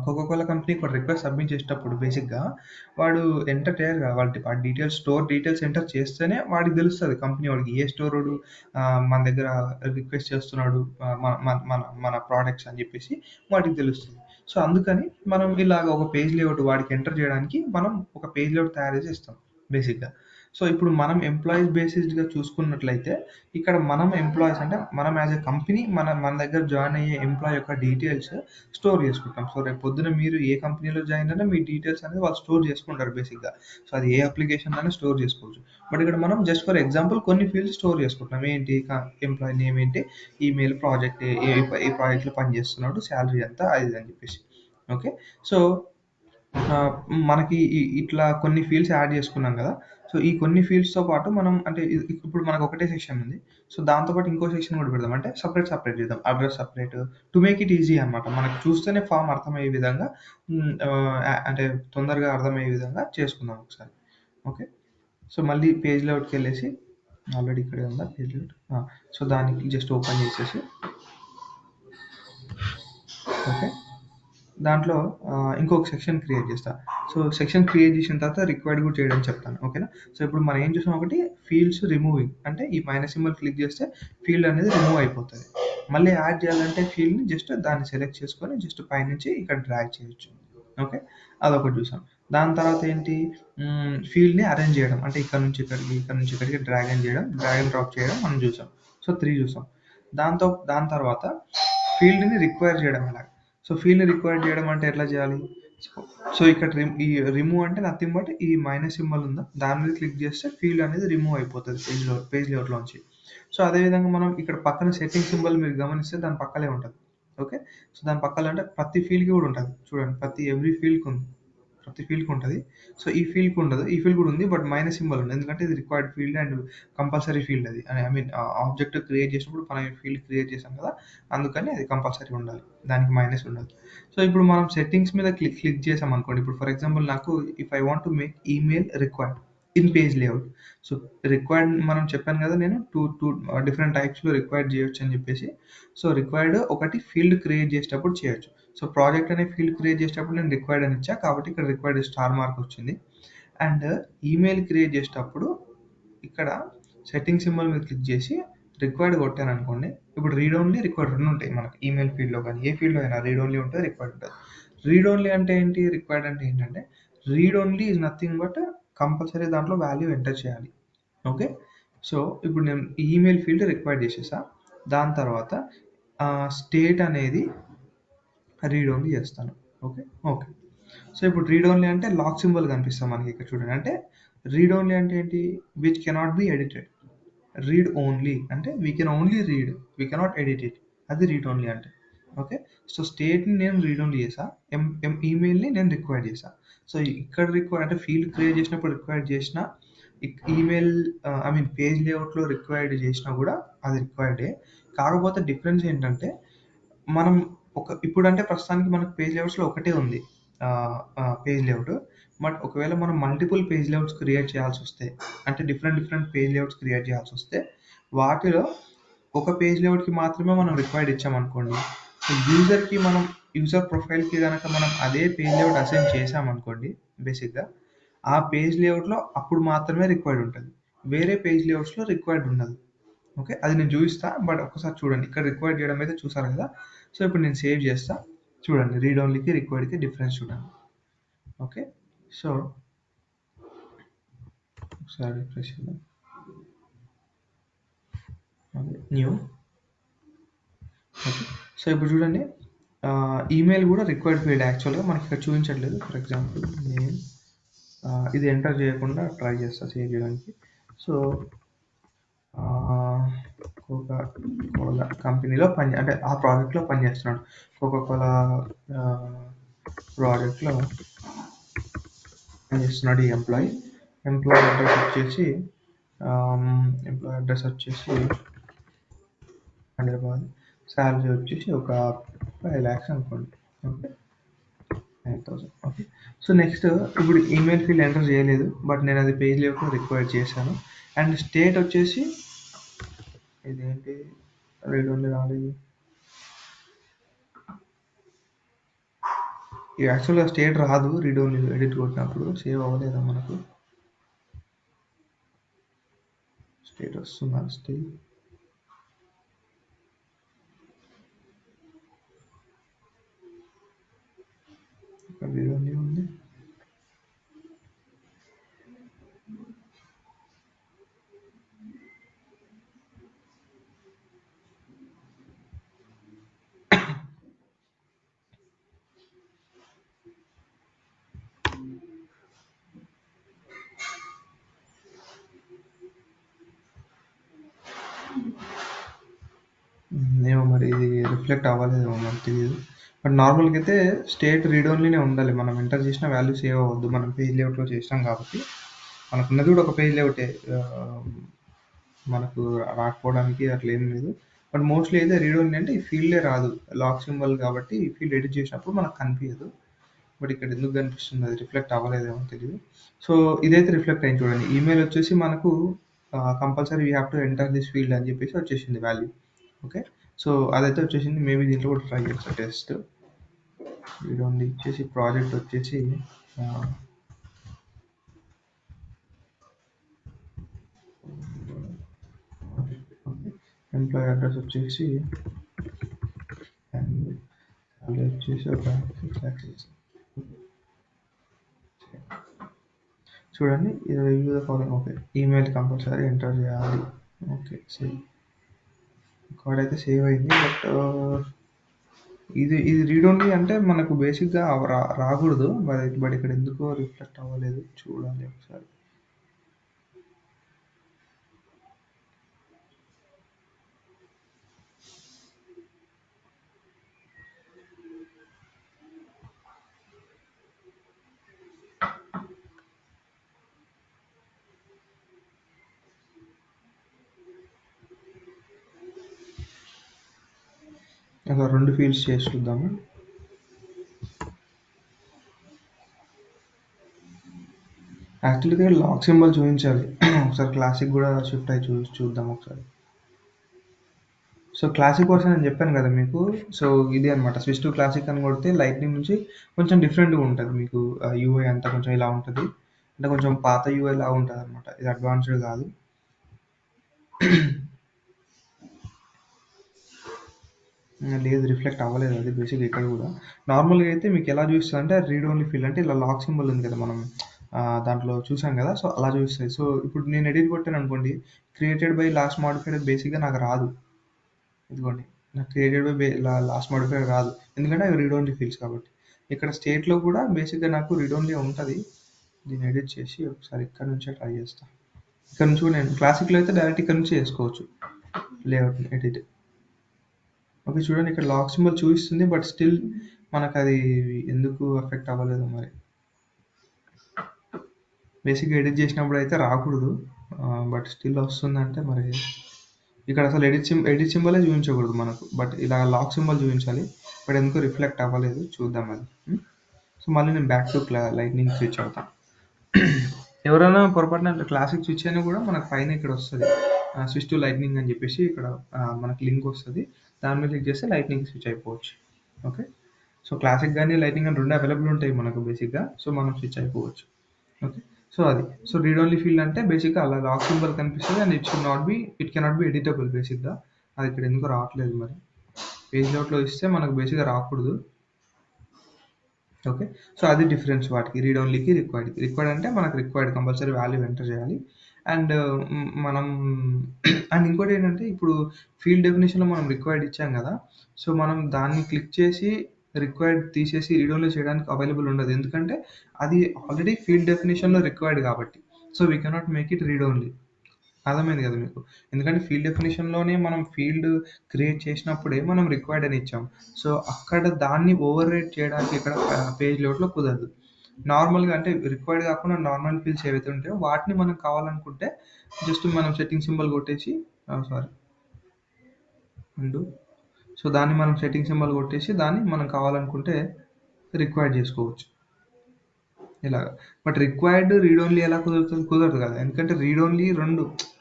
కోకోకోలా కంపెనీకి ఒక రిక్వెస్ట్ సబ్మిట్ చేసేటప్పుడు బేసిక్‌గా వాడు ఎంటర్ చేయరు కదా! ఆ డీటెయిల్స్ స్టోర్ డీటెయిల్స్ ఎంటర్ చేస్తేనే వాడికి తెలుస్తది కంపెనీ వాడికి. ఏ స్టోరోడు మన దగ్గర రిక్వెస్ట్ చేస్తున్నాడు. మన మన మన మన ప్రొడక్ట్స్ అని చెప్పేసి వాడికి తెలుస్తది. సో, అందుకని మనం ఇలాగ ఒక పేజ్ లేఔట్ వాడికి ఎంటర్ చేయడానికి మనం ఒక పేజ్ లేఔట్ తయారు చేసి ఇస్తాం బేసిక్‌గా. సో, ఇప్పుడు మనం ఎంప్లాయీస్ బేసిస్డ్‌గా చూసుకున్నట్లయితే ఇక్కడ మనం ఎంప్లాయీస్ అంటే మనం యాస్ ఎ కంపెనీ మన దగ్గర జాయిన్ అయ్యే ఎంప్లాయీ యొక్క డీటెయిల్స్ స్టోర్ చేసుకుంటాం. సో, రేపు పొద్దున మీరు ఏ కంపెనీలో జాయిన్ అయినా మీ డీటెయిల్స్ అనేది వాళ్ళు స్టోర్ చేసుకుంటారు బేసిక్‌గా. సో, అది ఏ అప్లికేషన్‌లోనే స్టోర్ చేసుకోవచ్చు. బట్ ఇక్కడ మనం జస్ట్ ఫర్ ఎగ్జాంపుల్ కొన్ని ఫీల్డ్స్ స్టోర్ చేసుకుంటున్నాం. ఏంటి ఎంప్లాయీ నేమ్ ఏంటి, ఈమెయిల్, ప్రాజెక్ట్ ఏ ప్రాజెక్ట్‌లో పని చేస్తున్నాడు, సాలరీ ఎంత అది ఇది అని చెప్పేసి. ఓకే. సో, మనకి ఇట్లా కొన్ని ఫీల్డ్స్ యాడ్ చేసుకున్నాం కదా! సో, ఈ కొన్ని ఫీల్డ్స్‌తో పాటు మనం అంటే ఇప్పుడు మనకు ఒకటే సెక్షన్ ఉంది. సో, దాంతో పాటు ఇంకో సెక్షన్ కూడా పెడదాం. అంటే సెపరేట్ చేద్దాం. Address separate to make it easy అన్నమాట. మనకు చూస్తేనే ఫార్మ్ అర్థమయ్యే విధంగా అంటే తొందరగా అర్థమయ్యే విధంగా చేసుకుందాం ఒకసారి. ఓకే. సో, మళ్ళీ పేజ్ లేఅవుట్‌కెళ్ళేసి ఆల్రెడీ ఇక్కడే ఉందా పేజ్ లేఅవుట్? సో, దానికి జస్ట్ ఓపెన్ చేసేసి ఓకే. దాంట్లో ఇంకొక సెక్షన్ క్రియేట్ చేస్తా. సో, సెక్షన్ క్రియేట్ చేసిన తర్వాత రిక్వైర్డ్ కూడా చేయడం చెప్తాను. ఓకేనా? సో, ఇప్పుడు మనం ఏం చూసాం ఒకటి ఫీల్డ్స్ రిమూవింగ్ అంటే ఈ మైనస్ సింబల్ క్లిక్ చేస్తే ఫీల్డ్ అనేది రిమూవ్ అయిపోతది. మళ్ళీ యాడ్ చేయాలంటే ఫీల్డ్‌ని జస్ట్ దాన్ని సెలెక్ట్ చేసుకొని జస్ట్ పైనుంచి ఇక్కడ డ్రాగ్ చేయొచ్చు. ఓకే. అదొకటి చూసాం. దాని తర్వాత ఏంటి ఫీల్డ్‌ని అరేంజ్ చేయడం. అంటే ఇక్కడ నుంచి ఇక్కడికి, ఇక్కడ నుంచి ఇక్కడికి డ్రాగ్ అండ్ చేయడం, డ్రాగ్ అండ్ డ్రాప్ చేయడం మనం చూసాం. సో, 3 చూసాం. దాని తర్వాత ఫీల్డ్‌ని రిక్వైర్ చేయడం ఎలాగా? సో, ఫీల్డ్‌ని రిక్వైర్ చేయడం అంటే ఎట్లా చేయాలి? సో, సో ఇక్కడ ఈ రిమూవ్ అంటే నథింగ్ బట్ ఈ మైనస్ సింబల్ ఉందా? దాని మీద క్లిక్ చేస్తే ఫీల్డ్ అనేది రిమూవ్ అయిపోతది పేజ్ లేఅవుట్‌లోంచి. సో, అదే విధంగా మనం ఇక్కడ పక్కన సెట్టింగ్ సింబల్ మీరు గమనిస్తే దాని పక్కలే ఉంటది. ఓకే. సో, దాని పక్కల అంటే ప్రతి ఫీల్డ్‌కి కూడా ఉంటది. చూడండి ఎవ్రీ ఫీల్డ్‌కి ఉంది. ప్రతి ఫీల్డ్‌కి ఉంటది. సో, ఈ ఫీల్డ్‌కి ఉండదు. ఈ ఫీల్డ్ కూడా ఉంది. బట్ మైనస్ సింబల్ ఉంది. ఎందుకంటే ఇది required field and compulsory field అది. ఐ మీన్ ఆబ్జెక్ట్ క్రియేట్ చేసినప్పుడు మనం ఫీల్డ్ క్రియేట్ చేసాం కదా! అందుకని అది కంపల్సరీ ఉండాలి. దానికి మైనస్ ఉండదు. సో, ఇప్పుడు మనం సెట్టింగ్స్ మీద క్లిక్ చేసామనుకోండి. ఇప్పుడు ఫర్ ఎగ్జాంపుల్ నాకు if I want to make email required in page layout. So, required మనం చెప్పాను కదా! నేను 2 డిఫరెంట్ టైప్స్‌లో రిక్వైర్డ్ చేయొచ్చని చెప్పేసి. సో, రిక్వైర్డ్ ఒకటి ఫీల్డ్ క్రియేట్ చేసేటప్పుడు చేయొచ్చు. సో, ప్రాజెక్ట్ అనే ఫీల్డ్ క్రియేట్ చేసేటప్పుడు నేను రిక్వైర్డ్ అని ఇచ్చా. కాబట్టి ఇక్కడ రిక్వైర్డ్ స్టార్ మార్క్ వచ్చింది. అండ్ ఈమెయిల్ క్రియేట్ చేసేటప్పుడు ఇక్కడ సెట్టింగ్ సింబల్ మీద క్లిక్ చేసి రిక్వైర్డ్ కొట్టాననుకోండి. ఇప్పుడు రీడ్ ఓన్లీ, రిక్వైర్డ్ 2 ఉంటాయి మనకి ఈమెయిల్ ఫీల్డ్‌లో గానీ, ఏ ఫీల్డ్‌లో అయినా రీడ్ ఓన్లీ ఉంటది, రిక్వైర్డ్ ఉంటది. రీడ్ ఓన్లీ అంటే ఏంటి? రిక్వైర్డ్ అంటే ఏంటంటే read only is nothing but compulsory దాంట్లో వాల్యూ ఎంటర్ చేయాలి. ఓకే. సో, ఇప్పుడు నేను ఈమెయిల్ ఫీల్డ్ రిక్వైర్డ్ చేసేసా. దాని తర్వాత స్టేట్ అనేది రీడ్ ఓన్లీ చేస్తాను. ఓకే. ఓకే. సో, ఇప్పుడు రీడ్ ఓన్లీ అంటే లాక్ సింబల్ కనిపిస్తది మనకి ఇక్కడ చూడండి. అంటే రీడ్ ఓన్లీ అంటే ఏంటి? Which cannot be edited. Read only అంటే we can only read. We cannot edit it. అది రీడ్ ఓన్లీ అంటే. ఓకే. సో, స్టేట్‌ని నేను రీడ్ ఓన్లీ చేశా. ఈమెయిల్‌ని నేను రిక్వైర్డ్ చేశా. సో, ఇక్కడ అంటే ఫీల్డ్ క్రియేట్ చేసినప్పుడు రిక్వైర్డ్ చేసిన ఈమెయిల్ ఐ మీన్ పేజ్ లేఅవుట్‌లో రిక్వైర్డ్ చేసినా కూడా అది రిక్వైర్డే. కాకపోతే డిఫరెన్స్ ఏంటంటే మనం ఇప్పుడంటే ప్రస్తుతానికి మనకు పేజ్ లేఅవుట్స్‌లో ఒకటే ఉంది. Page layout. బట్ ఒకవేళ మనం మల్టిపుల్ పేజ్ లేఅవుట్స్ క్రియేట్ చేయాల్సొస్తే, అంటే డిఫరెంట్ పేజ్ లేఅవుట్స్ క్రియేట్ చేయాల్సొస్తే, వాటిలో ఒక పేజ్ లేఅవుట్‌కి మాత్రమే మనం రిక్వైర్డ్ ఇచ్చామనుకోండి. సో, యూజర్ ప్రొఫైల్‌కి గనక మనం అదే పేజ్ లేఅవుట్ అసైన్ చేశామనుకోండి బేసిక్‌గా, ఆ పేజ్ లేఅవుట్‌లో అప్పుడు మాత్రమే రిక్వైర్డ్ ఉంటది. వేరే పేజ్ లేఅవుట్స్‌లో రిక్వైర్డ్ ఉండదు. ఓకే. అది నేను చూపిస్తా. బట్ ఒక్కసారి చూడండి. ఇక్కడ రిక్వైర్డ్ చేయడం అయితే చూసారు కదా! సో, ఇప్పుడు నేను సేవ్ చేస్తా. చూడండి. రీడ్ ఓన్లీకి, రిక్వైర్డ్‌కి డిఫరెన్స్ చూడండి. ఓకే. సో, ఒకసారి రిఫ్రెష్ చేద్దాం. అదే న్యూ. ఓకే. సో, ఇప్పుడు చూడండి. ఈమెయిల్ కూడా రిక్వైర్డ్ ఫీల్డ్ యాక్చువల్‌గా మనకి ఇక్కడ చూపించట్లేదు. ఫర్ ఎగ్జాంపుల్ నేమ్ ఇది ఎంటర్ చేయకుండా ట్రై చేస్తా సేవ్ చేయడానికి. సో, ఆహ్, కోకా కోలా కంపెనీలో అంటే ఆ ప్రాజెక్ట్‌లో పనిచేస్తున్నాడు. కోకా కోలా ఆహ్, ప్రాజెక్ట్‌లో పనిచేస్తున్నాడు ఈ ఎంప్లాయీ. ఎంప్లాయీ అడ్రస్ వచ్చేసి ఎంప్లాయీ అడ్రస్ వచ్చేసి హైదరాబాద్. సాలరీ వచ్చేసి ఒక 5,00,000 అనుకోండి. ఓకే. 9,000 ఓకే. సో, నెక్స్ట్ ఇప్పుడు ఈమెయిల్ ఫీల్డ్ ఎంటర్ చేయలేదు. బట్ నేను అది పేజ్ లేఅవుట్‌లో రిక్వైర్ చేశాను. అండ్ స్టేట్ వచ్చేసి ఇదేంటి రీడ్ ఓన్లీ రాలేదు. ఇది యాక్చువల్‌గా స్టేట్ రాదు. రీడ్ ఓన్లీ ఎడిట్ కొట్టినప్పుడు సేవ్ అవ్వలేదా మనకు? స్టేట్ వస్తుందా స్టిల్? ఇక్కడ రీడ్ ఓన్లీ ఉంది. రిఫ్లెక్ట్ అవ్వలేదేమో మనకు తెలియదు. బట్ నార్మల్‌గా అయితే స్టేట్ రీడ్ ఓన్లీనే ఉండాలి. మనం ఎంటర్ చేసిన వాల్యూ సేవ్ అవ్వద్దు. మనం పేజ్ లేఅవుట్‌లో చేసినాం కాబట్టి మనకున్నది కూడా ఒక పేజ్ లేఅవుటే. మనకు రాకపోవడానికి అట్లా ఏం లేదు. బట్ మోస్ట్‌లీ అయితే రీడ్ ఓన్లీ అంటే ఈ ఫీల్డే రాదు. లాక్ సింబల్ కాబట్టి ఈ ఫీల్డ్ ఎడిట్ చేసినప్పుడు మనకు కనిపియదు. బట్ ఇక్కడ ఎందుకు కనిపిస్తుంది, అది రిఫ్లెక్ట్ అవ్వలేదేమో తెలీదు. సో ఇదైతే రిఫ్లెక్ట్ అయింది చూడండి. ఈమెయిల్ వచ్చేసి మనకు compulsory you have to enter this field అని చెప్పేసి వచ్చేసింది వాల్యూ. ఓకే. సో అదైతే వచ్చేసింది. మేబీ దీంట్లో కూడా ట్రై చేస్తా టెస్ట్. రీడ్ ఓన్లీ ఇచ్చేసి ప్రాజెక్ట్ వచ్చేసి ఎంప్లాయీ అడ్రస్ వచ్చేసి అది వచ్చేసి ఒక 6 lakhs. చూడండి ఇది review the following. Okay, email compulsory enter చేయాలి. ఓకే, సేవ్ రికార్డ్ అయితే సేవ్ అయింది. బట్ ఇది రీడ్ ఓన్లీ అంటే మనకు బేసిక్గా రాకూడదు. బట్ ఇక్కడ ఎందుకో రిఫ్లెక్ట్ అవ్వలేదు, చూడాలి ఒకసారి. ఒక 2 ఫీల్డ్స్ చేసి చూద్దాము. యాక్చువల్గా లాక్ సింబల్ చూపించాలి. ఒకసారి క్లాసిక్ కూడా షిఫ్ట్ అయ్యి చూద్దాం ఒకసారి. సో క్లాసిక్ వర్షన్ అని చెప్పాను కదా మీకు. సో ఇది అనమాట, స్విచ్ టు క్లాసిక్ అని కొడితే లైట్నింగ్ నుంచి కొంచెం డిఫరెంట్గా ఉంటుంది మీకు. యూఐ అంతా కొంచెం ఇలా ఉంటుంది, అంటే కొంచెం పాత యూఐ లాగా ఉంటుంది అనమాట. ఇది అడ్వాన్స్డ్ కాదు. లేదు, రిఫ్లెక్ట్ అవ్వలేదు అది బేసిక్ ఇక్కడ కూడా. నార్మల్గా అయితే మీకు ఎలా చూస్తుంది అంటే రీడ్ ఓన్లీ ఫీల్డ్ అంటే ఇలా లాక్ సింబల్ ఉంది కదా మనం దాంట్లో చూసాం కదా. సో అలా చూస్తుంది. సో ఇప్పుడు నేను ఎడిట్ కొట్టాను అనుకోండి, క్రియేటెడ్ బై లాస్ట్ మాడిఫైడ్ బేసిక్గా నాకు రాదు. ఇదిగోండి, నాకు క్రియేటెడ్ బై లాస్ట్ మాడిఫైడ్ రాదు, ఎందుకంటే అవి రీడ్ ఓన్లీ ఫీల్డ్స్ కాబట్టి. ఇక్కడ స్టేట్లో కూడా బేసిక్గా నాకు రీడ్ ఓన్లీ ఉంటుంది. దీన్ని ఎడిట్ చేసి ఒకసారి ఇక్కడ నుంచే ట్రై చేస్తాను. ఇక్కడ నుంచి కూడా నేను క్లాసిక్లో అయితే డైరెక్ట్ ఇక్కడ నుంచి చేసుకోవచ్చు లేఅవుట్ ఎడిట్. ఓకే, చూడండి ఇక్కడ లాక్ సింబల్ చూపిస్తుంది, బట్ స్టిల్ మనకు అది ఎందుకు ఎఫెక్ట్ అవ్వలేదు మరి. బేసిక్గా ఎడిట్ చేసినప్పుడు అయితే రాకూడదు, బట్ స్టిల్ వస్తుందంటే మరి ఇక్కడ అసలు ఎడిట్ సింబలే చూపించకూడదు మనకు, బట్ ఇలా లాక్ సింబల్ చూపించాలి. బట్ ఎందుకు రిఫ్లెక్ట్ అవ్వలేదు, చూద్దాం అది. సో మళ్ళీ నేను బ్యాక్ టు లైట్నింగ్ స్విచ్ అవుతాను. ఎవరైనా పొరపాటున క్లాసిక్ స్విచ్ అయినా కూడా మనకు పైన ఇక్కడ వస్తుంది స్విచ్ టు లైట్నింగ్ అని చెప్పేసి, ఇక్కడ మనకి లింక్ వస్తుంది. దాని మీద క్లిక్ చేస్తే లైట్నింగ్ స్విచ్ అయిపోవచ్చు. ఓకే, సో క్లాసిక్ కానీ లైట్నింగ్ కానీ రెండు అవైలబుల్ ఉంటాయి మనకు బేసిక్గా. సో మనం స్విచ్ అయిపోవచ్చు. ఓకే, సో అది. సో రీడ్ ఓన్లీ ఫీల్డ్ అంటే బేసిక్గా అలా లాక్ సింబల్ కనిపిస్తుంది and it cannot be editable బేసిక్గా. అది ఇక్కడ ఎందుకు రావట్లేదు మరి. పేజ్ లేఅవుట్లో ఇస్తే మనకు బేసిక్గా రాకూడదు. ఓకే, సో అది డిఫరెన్స్ వాటికి, రీడ్ ఓన్లీకి రిక్వైర్డ్ అంటే మనకు రిక్వైర్డ్ కంపల్సరీ వాల్యూ ఎంటర్ చేయాలి. అండ్ మనం అండ్ ఇంకోటి ఏంటంటే ఇప్పుడు ఫీల్డ్ డెఫినేషన్లో మనం రిక్వైర్డ్ ఇచ్చాం కదా. సో మనం దాన్ని క్లిక్ చేసి రిక్వైర్డ్ తీసేసి రీడ్ ఓన్లీ చేయడానికి అవైలబుల్ ఉండదు, ఎందుకంటే అది ఆల్రెడీ ఫీల్డ్ డెఫినేషన్లో రిక్వైర్డ్ కాబట్టి. So we cannot make it read only. అర్థమైంది కదా మీకు. ఎందుకంటే ఫీల్డ్ డెఫినేషన్లోనే మనం ఫీల్డ్ క్రియేట్ చేసినప్పుడే మనం రిక్వైర్డ్ అని ఇచ్చాం. సో అక్కడ దాన్ని ఓవర్ రైట్ చేయడానికి ఇక్కడ పేజ్ లేఅవుట్లో కుదరదు. నార్మల్గా అంటే రిక్వైర్డ్ కాకుండా నార్మల్ ఫీల్డ్స్ ఏవైతే ఉంటాయో వాటిని మనం కావాలనుకుంటే జస్ట్ మనం సెట్టింగ్ సింబల్ కొట్టేసి అండు సో దాన్ని మనం సెట్టింగ్ సింబల్ కొట్టేసి దాన్ని మనం కావాలనుకుంటే రిక్వైర్డ్ చేసుకోవచ్చు ఇలాగా. బట్ రిక్వైర్డ్ రీడ్ ఓన్లీ ఎలా కుదరదు కదా, ఎందుకంటే రీడ్ ఓన్లీ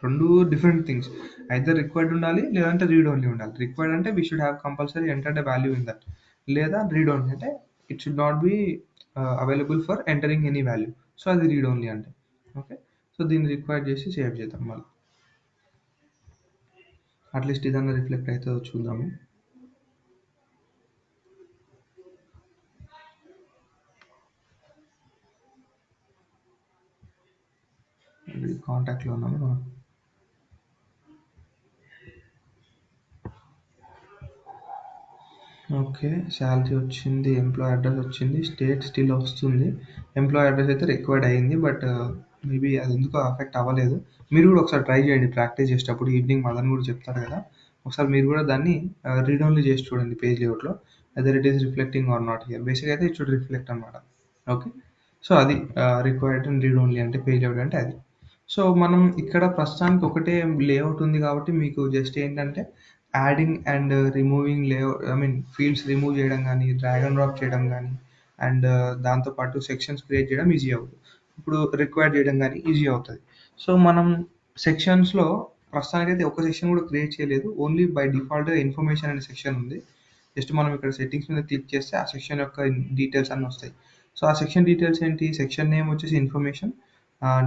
రెండు డిఫరెంట్ థింగ్స్. అయితే రిక్వైర్డ్ ఉండాలి, లేదంటే రీడ్ ఓన్లీ ఉండాలి. రిక్వైర్డ్ అంటే we should have compulsory enter the value in that. లేదా రీడ్ ఓన్లీ అంటే it should not be available for entering any value. So అది రీడ్ ఓన్లీ అంటే. ఓకే, సో దీన్ని రిక్వైర్డ్ చేసి సేవ్ చేద్దాం మళ్ళీ. అట్లీస్ట్ ఇదన్నా రిఫ్లెక్ట్ అవుతుందో చూద్దాము. కాంటాక్ట్లో ఉన్నాము మనం. ఓకే, శాలరీ వచ్చింది, ఎంప్లాయ్ అడ్రస్ వచ్చింది, స్టేట్ స్టిల్ వస్తుంది. ఎంప్లాయ్ అడ్రస్ అయితే రిక్వైర్డ్ అయ్యింది, బట్ మేబీ అది ఎందుకో అఫెక్ట్ అవ్వలేదు. మీరు కూడా ఒకసారి ట్రై చేయండి ప్రాక్టీస్ చేసేటప్పుడు. ఈవినింగ్ మదన్ కూడా చెప్తారు కదా, ఒకసారి మీరు కూడా దాన్ని రీడ్ ఓన్లీ చేసి చూడండి పేజ్ లేఅవుట్లో, whether it is reflecting or not here. బేసిక్గా అయితే ఇట్ షుడ్ రిఫ్లెక్ట్ అనమాట. ఓకే, సో అది రిక్వైర్డ్ అండ్ రీడ్ ఓన్లీ అంటే పేజ్ లేఅవుట్ అంటే అది. సో మనం ఇక్కడ ప్రస్తుతానికి ఒకటే లేఅవుట్ ఉంది కాబట్టి మీకు జస్ట్ ఏంటంటే adding and removing layout, I mean fields remove చేయడం కానీ, డ్రాగ్ అండ్ డ్రాప్ చేయడం కానీ, అండ్ దాంతోపాటు సెక్షన్స్ క్రియేట్ చేయడం ఈజీ అవుతుంది. ఇప్పుడు రిక్వైర్ చేయడం కానీ ఈజీ అవుతుంది. సో మనం సెక్షన్స్లో ప్రస్తుతానికైతే ఒక సెక్షన్ కూడా క్రియేట్ చేయలేదు. ఓన్లీ బై డిఫాల్ట్ ఇన్ఫర్మేషన్ అనే సెక్షన్ ఉంది. జస్ట్ మనం ఇక్కడ సెట్టింగ్స్ మీద క్లిక్ చేస్తే ఆ సెక్షన్ యొక్క డీటెయిల్స్ అన్నీ వస్తాయి. సో ఆ సెక్షన్ డీటెయిల్స్ ఏంటి, సెక్షన్ నేమ్ వచ్చేసి information,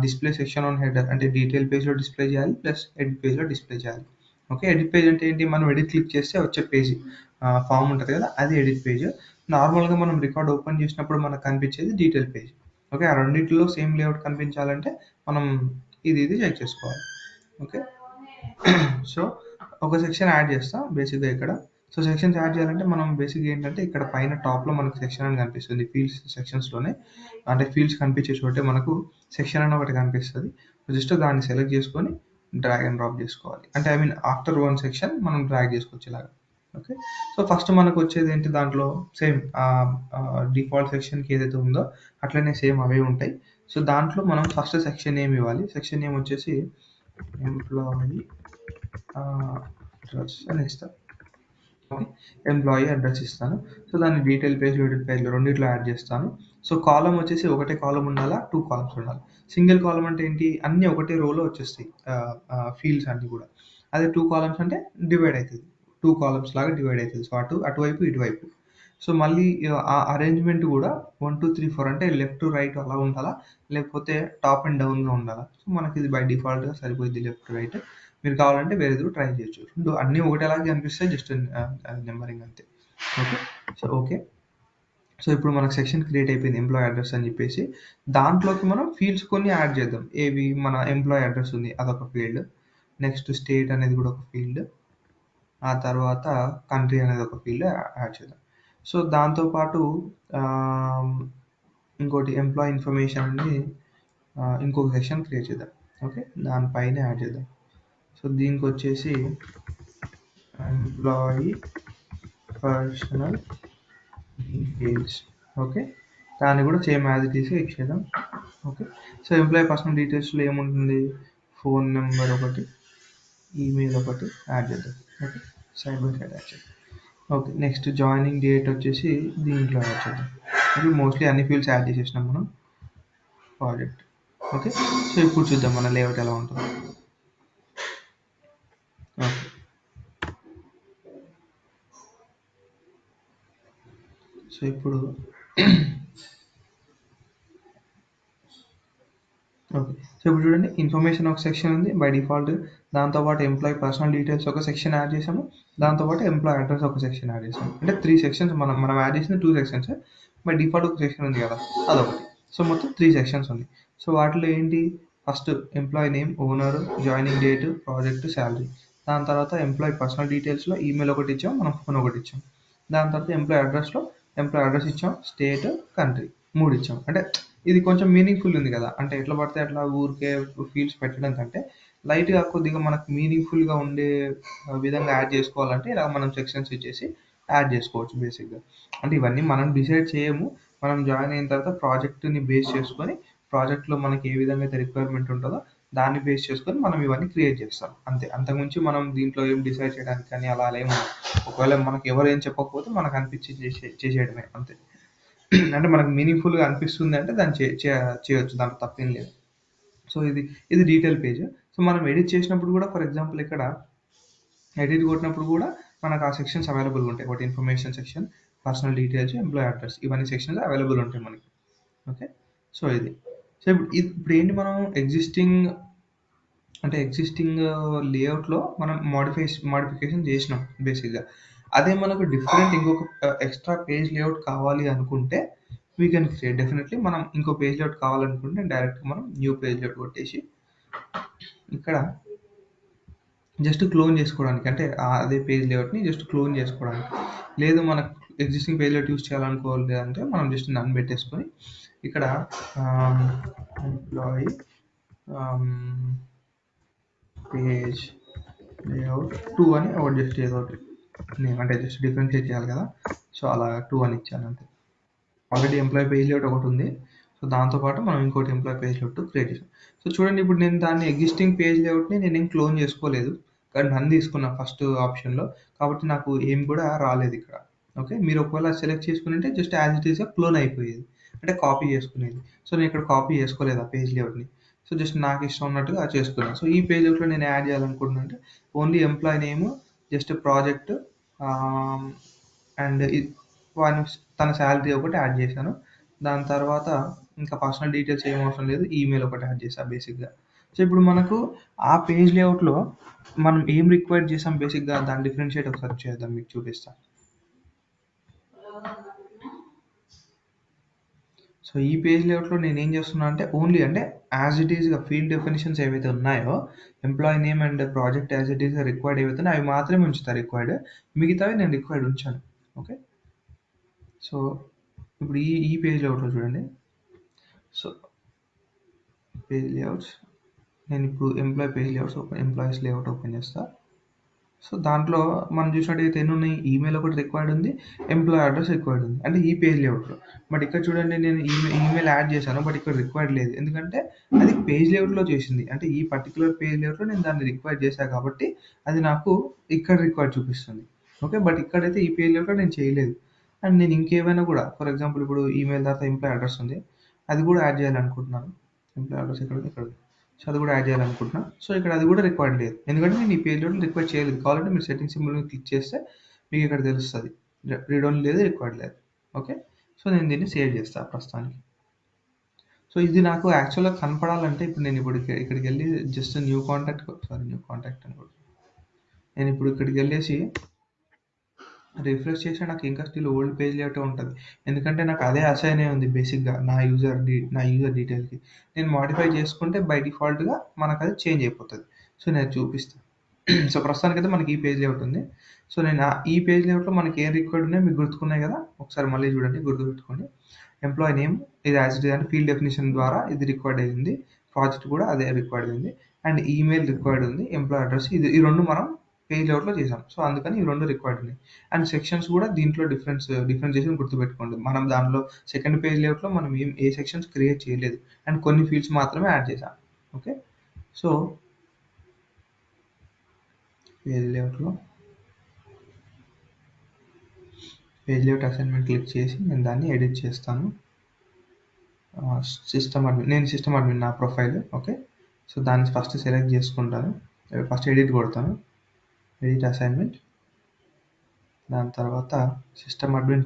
display section on header అంటే డీటెయిల్ పేజ్లో డిస్ప్లే చేయాలి, ప్లస్ ఎడిట్ పేజ్లో డిస్ప్లే చేయాలి. ఓకే, ఎడిట్ పేజ్ అంటే ఏంటి, మనం ఎడిట్ క్లిక్ చేస్తే వచ్చే పేజ్ ఫామ్ ఉంటుంది కదా, అది ఎడిట్ పేజ్. నార్మల్గా మనం రికార్డ్ ఓపెన్ చేసినప్పుడు మనకు కనిపించేది డీటెయిల్ పేజ్. ఓకే, ఆ రెండింటిలో సేమ్ లేఅవుట్ కనిపించాలంటే మనం ఇది చెక్ చేసుకోవాలి. ఓకే, సో ఒక సెక్షన్ యాడ్ చేస్తాం బేసిక్గా ఇక్కడ. సో సెక్షన్స్ యాడ్ చేయాలంటే మనం బేసిక్గా ఏంటంటే ఇక్కడ పైన టాప్లో మనకు సెక్షన్ అని కనిపిస్తుంది. ఫీల్డ్స్ సెక్షన్స్లోనే అంటే ఫీల్డ్స్ కనిపించే చోటే మనకు సెక్షన్ అని ఒకటి కనిపిస్తుంది. జస్ట్ దాన్ని సెలెక్ట్ చేసుకొని డ్రాగ్ అండ్ డ్రాప్ చేసుకోవాలి. అంటే I mean after one section మనం డ్రాగ్ చేసుకోవచ్చు ఇలాగా. ఓకే, సో ఫస్ట్ మనకు వచ్చేది ఏంటి, దాంట్లో సేమ్ డిఫాల్ట్ సెక్షన్కి ఏదైతే ఉందో అట్లనే సేమ్ అవే ఉంటాయి. సో దాంట్లో మనం ఫస్ట్ సెక్షన్ నేమ్ ఇవ్వాలి. సెక్షన్ నేమ్ వచ్చేసి ఎంప్లాయీ అడ్రస్ అని ఇస్తాను. ఓకే, ఎంప్లాయీ అడ్రస్ ఇస్తాను. సో దాన్ని డీటెయిల్ పేజ్, ఎడిట్ పేజ్లో రెండిట్లో యాడ్ చేస్తాను. సో కాలం వచ్చేసి ఒకటే కాలం ఉండాలా, 2 కాలమ్స్ ఉండాలి. సింగిల్ కాలం అంటే ఏంటి, అన్నీ ఒకటే రోలో వచ్చేస్తాయి ఫీల్డ్స్ అన్నీ కూడా. అదే 2 కాలమ్స్ అంటే డివైడ్ అవుతుంది, 2 కాలమ్స్ లాగా డివైడ్ అవుతుంది. సో అటువైపు ఇటువైపు. సో మళ్ళీ ఆ అరేంజ్మెంట్ కూడా 1 2 3 4 అంటే లెఫ్ట్ టు రైట్ అలా ఉండాలా, లేకపోతే టాప్ అండ్ డౌన్గా ఉండాలా. సో మనకి ఇది బై డిఫాల్ట్గా సరిపోయింది లెఫ్ట్ రైట్. మీరు కావాలంటే వేరేది కూడా ట్రై చేయొచ్చు. రెండు అన్నీ ఒకటేలాగా కనిపిస్తాయి, జస్ట్ నెంబరింగ్ అంతే. ఓకే, సో ఓకే, సో ఇప్పుడు మనకు సెక్షన్ క్రియేట్ అయిపోయింది ఎంప్లాయీ అడ్రస్ అని చెప్పేసి. దాంట్లోకి మనం ఫీల్డ్స్ కొన్ని యాడ్ చేద్దాం. ఏవి, మన ఎంప్లాయీ అడ్రస్ ఉంది అదొక ఫీల్డ్, నెక్స్ట్ స్టేట్ అనేది కూడా ఒక ఫీల్డ్, ఆ తర్వాత కంట్రీ అనేది ఒక ఫీల్డ్ యాడ్ చేద్దాం. సో దాంతోపాటు ఇంకోటి ఎంప్లాయీ ఇన్ఫర్మేషన్ అని ఇంకొక సెక్షన్ క్రియేట్ చేద్దాం. ఓకే, దానిపైన యాడ్ చేద్దాం. సో దీనికి వచ్చేసి ఎంప్లాయీ పర్సనల్ డీటెయిల్స్. ఓకే, దాన్ని కూడా సేమ్ యాజ్ ఇట్ ఈస్ ఇచ్చేద్దాం. ఓకే, సో ఎంప్లాయీ పర్సనల్ డీటెయిల్స్లో ఏముంటుంది, ఫోన్ నెంబర్ ఒకటి, ఈమెయిల్ ఒకటి యాడ్ చేద్దాం. Okay, side by side add చేద్దాం. ఓకే, నెక్స్ట్ జాయినింగ్ డేట్ వచ్చేసి దీంట్లో యాడ్ చేద్దాం. ఓకే, మోస్ట్లీ అన్ని ఫీల్డ్స్ యాడ్ చేసేసినాం మనం ప్రాజెక్ట్. ఓకే, సో ఇప్పుడు చూద్దాం మన లేఅవుట్ ఎలా ఉంటుంది. ఓకే, సో ఇప్పుడు ఓకే, సో ఇప్పుడు చూడండి, ఇన్ఫర్మేషన్ ఒక సెక్షన్ ఉంది బై డిఫాల్ట్, దాంతోపాటు ఎంప్లాయీ పర్సనల్ డీటెయిల్స్ ఒక సెక్షన్ యాడ్ చేసాము, దాంతోపాటు ఎంప్లాయీ అడ్రస్ ఒక సెక్షన్ యాడ్ చేసాము. అంటే 3 సెక్షన్స్ మనం యాడ్ చేసిన 2 సెక్షన్స్, బై డిఫాల్ట్ ఒక సెక్షన్ ఉంది కదా అదొకటి. సో మొత్తం 3 సెక్షన్స్ ఉంది. సో వాటిలో ఏంటి, first employee name, owner, joining date, project, salary. దాని తర్వాత ఎంప్లాయీ పర్సనల్ డీటెయిల్స్లో ఈమెయిల్ ఒకటి ఇచ్చాం, మనం ఫోన్ ఒకటి ఇచ్చాం. దాని తర్వాత ఎంప్లాయీ అడ్రస్లో ఎంప్లాయీ అడ్రస్ ఇచ్చాం, స్టేట్, కంట్రీ 3 ఇచ్చాం. అంటే ఇది కొంచెం మీనింగ్ఫుల్ ఉంది కదా, అంటే ఎట్లా పడితే అట్లా ఊరికే ఫీల్డ్స్ పెట్టడం కంటే లైట్గా కొద్దిగా మనకు మీనింగ్ఫుల్గా ఉండే విధంగా యాడ్ చేసుకోవాలంటే ఇలా మనం సెక్షన్స్ ఇచ్చేసి యాడ్ చేసుకోవచ్చు బేసిక్గా. అంటే ఇవన్నీ మనం డిసైడ్ చేయము, మనం జాయిన్ అయిన తర్వాత ప్రాజెక్ట్ని బేస్ చేసుకొని, ప్రాజెక్ట్లో మనకి ఏ విధంగా అయితే రిక్వైర్మెంట్ ఉంటుందో దాన్ని బేస్ చేసుకొని మనం ఇవన్నీ క్రియేట్ చేస్తాం అంతే. అంతకుమించి మనం దీంట్లో ఏం డిసైడ్ చేయడానికి కానీ అలా ఏమో, ఒకవేళ మనకి ఎవరు ఏం చెప్పకపోతే మనకు అనిపించి చేసేయడమే అంతే. అంటే మనకు మీనింగ్ఫుల్గా అనిపిస్తుంది అంటే దాన్ని చేయొచ్చు, దాంట్లో తప్పేం లేదు. సో ఇది డీటెయిల్ పేజ్. సో మనం ఎడిట్ చేసినప్పుడు కూడా, ఫర్ ఎగ్జాంపుల్ ఇక్కడ ఎడిట్ కొట్టినప్పుడు కూడా మనకు ఆ సెక్షన్స్ అవైలబుల్గా ఉంటాయి. ఒకటి information section, personal details, employee address, ఇవన్నీ సెక్షన్స్ అవైలబుల్ ఉంటాయి మనకి. ఓకే, సో ఇది. సో ఇప్పుడు ఏంటి, మనం ఎగ్జిస్టింగ్ లేఅవుట్లో మనం మాడిఫికేషన్ చేసినాం బేసిక్గా. అదే మనకు డిఫరెంట్ ఇంకొక ఎక్స్ట్రా పేజ్ లేఅవుట్ కావాలి అనుకుంటే వీ కెన్ క్రియేట్. డెఫినెట్లీ మనం ఇంకో పేజ్ లేఅవుట్ కావాలనుకుంటే డైరెక్ట్గా మనం న్యూ పేజ్ లేఅవుట్ కొట్టేసి ఇక్కడ జస్ట్ క్లోన్ చేసుకోవడానికి, అంటే అదే పేజ్ లేఅవుట్ని జస్ట్ క్లోన్ చేసుకోవడానికి. లేదు మనకు ఎగ్జిస్టింగ్ పేజ్ లేఅవుట్ యూస్ చేయాలనుకోవాలి అంటే మనం జస్ట్ నన్ను పెట్టేసుకొని ఇక్కడ ఎంప్లాయీ పేజ్ లేఅవుట్ 2 అని ఒకటి జస్ట్ ఏదో ఒకటి నేమ్ అంటే జస్ట్ డిఫరెన్షియేట్ చేయాలి కదా, సో అలా 2 అని ఇచ్చాను అంతే. ఆల్రెడీ ఎంప్లాయీ పేజ్ లేఅవుట్ ఒకటి ఉంది, సో దాంతో పాటు మనం ఇంకోటి ఎంప్లాయీ పేజ్ లేఅవుట్ క్రియేట్ చేసాం. సో చూడండి, ఇప్పుడు నేను దాన్ని ఎగ్జిస్టింగ్ పేజ్ లేఅవుట్ని నేనేం క్లోన్ చేసుకోలేదు, కానీ నన్ను తీసుకున్నా ఫస్ట్ ఆప్షన్లో, కాబట్టి నాకు ఏం కూడా రాలేదు ఇక్కడ. ఓకే, మీరు ఒకవేళ సెలెక్ట్ చేసుకుని జస్ట్ యాజ్ ఇట్ ఈస్గా క్లోన్ అయిపోయేది, అంటే కాపీ చేసుకునేది. సో నేను ఇక్కడ కాపీ చేసుకోలేదు ఆ పేజ్ లేఅవుట్ని, సో జస్ట్ నాకు ఇష్టం ఉన్నట్టుగా చేసుకున్నాను. సో ఈ పేజ్ లేఅవుట్లో నేను యాడ్ చేయాలనుకుంటున్నా అంటే only employee name, just project and వాని తన శాలరీ ఒకటి యాడ్ చేశాను. దాని తర్వాత ఇంకా పర్సనల్ డీటెయిల్స్ ఏం అవసరం లేదు, ఈమెయిల్ ఒకటి యాడ్ చేశాను బేసిక్గా. సో ఇప్పుడు మనకు ఆ పేజ్ లేఅవుట్లో మనం ఏం రిక్వైర్ చేసాం బేసిక్గా, దాని డిఫరెన్షియేట్ ఒకసారి చేద్దాం, మీకు చూపిస్తాను. సో ఈ పేజ్ లేఅవుట్లో నేను ఏం చేస్తున్నా అంటే ఓన్లీ అంటే యాజ్ ఇట్ ఈస్గా ఫీల్డ్ డెఫినేషన్స్ ఏవైతే ఉన్నాయో, employee name and project as it ఈస్గా రిక్వైర్డ్ ఏవైతే ఉన్నాయో అవి మాత్రమే ఉంచుతాను రిక్వైర్డ్, మిగతావి నేను రిక్వైర్డ్ ఉంచాను. ఓకే, సో ఇప్పుడు ఈ పేజ్ లేఅవుట్లో చూడండి. సో పేజ్ లేఅవుట్స్, నేను ఇప్పుడు employee page layouts employees layout open చేస్తా. సో దాంట్లో మనం చూసినట్టయితే ఎన్ని ఉన్నాయి, ఈమెయిల్ ఒకటి రిక్వైర్డ్ ఉంది, ఎంప్లాయీ అడ్రస్ రిక్వైర్డ్ ఉంది, అంటే ఈ పేజ్ లేఅవుట్లో. బట్ ఇక్కడ చూడండి, నేను ఈమెయిల్ యాడ్ చేశాను, బట్ ఇక్కడ రిక్వైర్డ్ లేదు, ఎందుకంటే అది పేజ్ లేఅవుట్లో చేసింది, అంటే ఈ పర్టికులర్ పేజ్ లేఅవుట్లో నేను దాన్ని రిక్వైర్ చేశాను కాబట్టి అది నాకు ఇక్కడ రిక్వైర్డ్ చూపిస్తుంది. ఓకే, బట్ ఇక్కడైతే ఈ పేజ్ లేఅవుట్లో నేను చేయలేదు. అండ్ నేను ఇంకేమైనా కూడా, ఫర్ ఎగ్జాంపుల్ ఇప్పుడు ఈమెయిల్ తర్వాత ఎంప్లాయీ అడ్రస్ ఉంది, అది కూడా యాడ్ చేయాలనుకుంటున్నాను. ఎంప్లాయీ అడ్రస్ ఇక్కడ, సో అది కూడా యాడ్ చేయాలనుకుంటున్నా. సో ఇక్కడ అది కూడా రిక్వైర్డ్ లేదు, ఎందుకంటే నేను ఈ పేజ్ లోడ్ రిక్వైర్ చేయలేదు. కావాలంటే మీరు సెట్టింగ్ సింబల్ క్లిక్ చేస్తే మీకు ఇక్కడ తెలుస్తుంది రీడ్ ఓన్లీ లేదు, రిక్వైర్డ్ లేదు. ఓకే, సో నేను దీన్ని సేవ్ చేస్తాను ప్రస్తుతానికి. సో ఇది నాకు యాక్చువల్గా కనపడాలంటే ఇప్పుడు నేను ఇక్కడికి వెళ్ళి జస్ట్ న్యూ కాంటాక్ట్ అనుకోండి. నేను ఇప్పుడు ఇక్కడికి వెళ్ళేసి రిఫ్రెష్ చేసి నాకు ఇంకా స్టిల్ ఓల్డ్ పేజ్ లేఅవుట్ ఉంటుంది, ఎందుకంటే నాకు అదే అసైన్ అయి ఉంది బేసిక్గా నా యూజర్ డీటెయిల్కి. నేను మాడిఫై చేసుకుంటే బై డిఫాల్ట్గా మనకు అది చేంజ్ అయిపోతుంది. సో నేను చూపిస్తాను. సో ప్రస్తుతానికి అయితే మనకి ఈ పేజ్ లేఅవుట్ ఉంది. సో నేను ఈ పేజ్ లేఅవుట్లో మనకి ఏం రిక్వైర్డ్ ఉన్నాయో మీకు గుర్తుకున్నాయి కదా, ఒకసారి మళ్ళీ చూడండి, గుర్తుపెట్టుకోండి. ఎంప్లాయీ నేమ్ ఇది యాజ్ ఇట్ ఈస్ అంటే ఫీల్డ్ డెఫినేషన్ ద్వారా ఇది రిక్వైర్డ్ అయింది, ప్రాజెక్ట్ కూడా అదే రిక్వైర్డ్ అయింది, అండ్ ఈమెయిల్ రిక్వైర్డ్ ఉంది, ఎంప్లాయీ అడ్రస్ ఈ రెండు మనం పేజ్ లేఅవుట్లో చేసాం. సో అందుకని ఈ రెండు రిక్వైర్డ్ ఉన్నాయి. అండ్ సెక్షన్స్ కూడా దీంట్లో డిఫరెన్షియేషన్ గుర్తుపెట్టుకోండి. మనం దానిలో సెకండ్ పేజ్ లేఅవుట్లో మనం ఏ సెక్షన్స్ క్రియేట్ చేయలేదు, అండ్ కొన్ని ఫీల్డ్స్ మాత్రమే యాడ్ చేసాం. Okay, so page layout assignment click చేసి నేను దాన్ని ఎడిట్ చేస్తాను. సిస్టమ్ అడ్మిన్ నా ప్రొఫైల్. ఓకే, సో దాన్ని ఫస్ట్ సెలెక్ట్ చేసుకుంటాను, ఫస్ట్ ఎడిట్ కొడతాను, ఎడిట్ అసైన్మెంట్. దాని తర్వాత సిస్టమ్ అడ్మిన్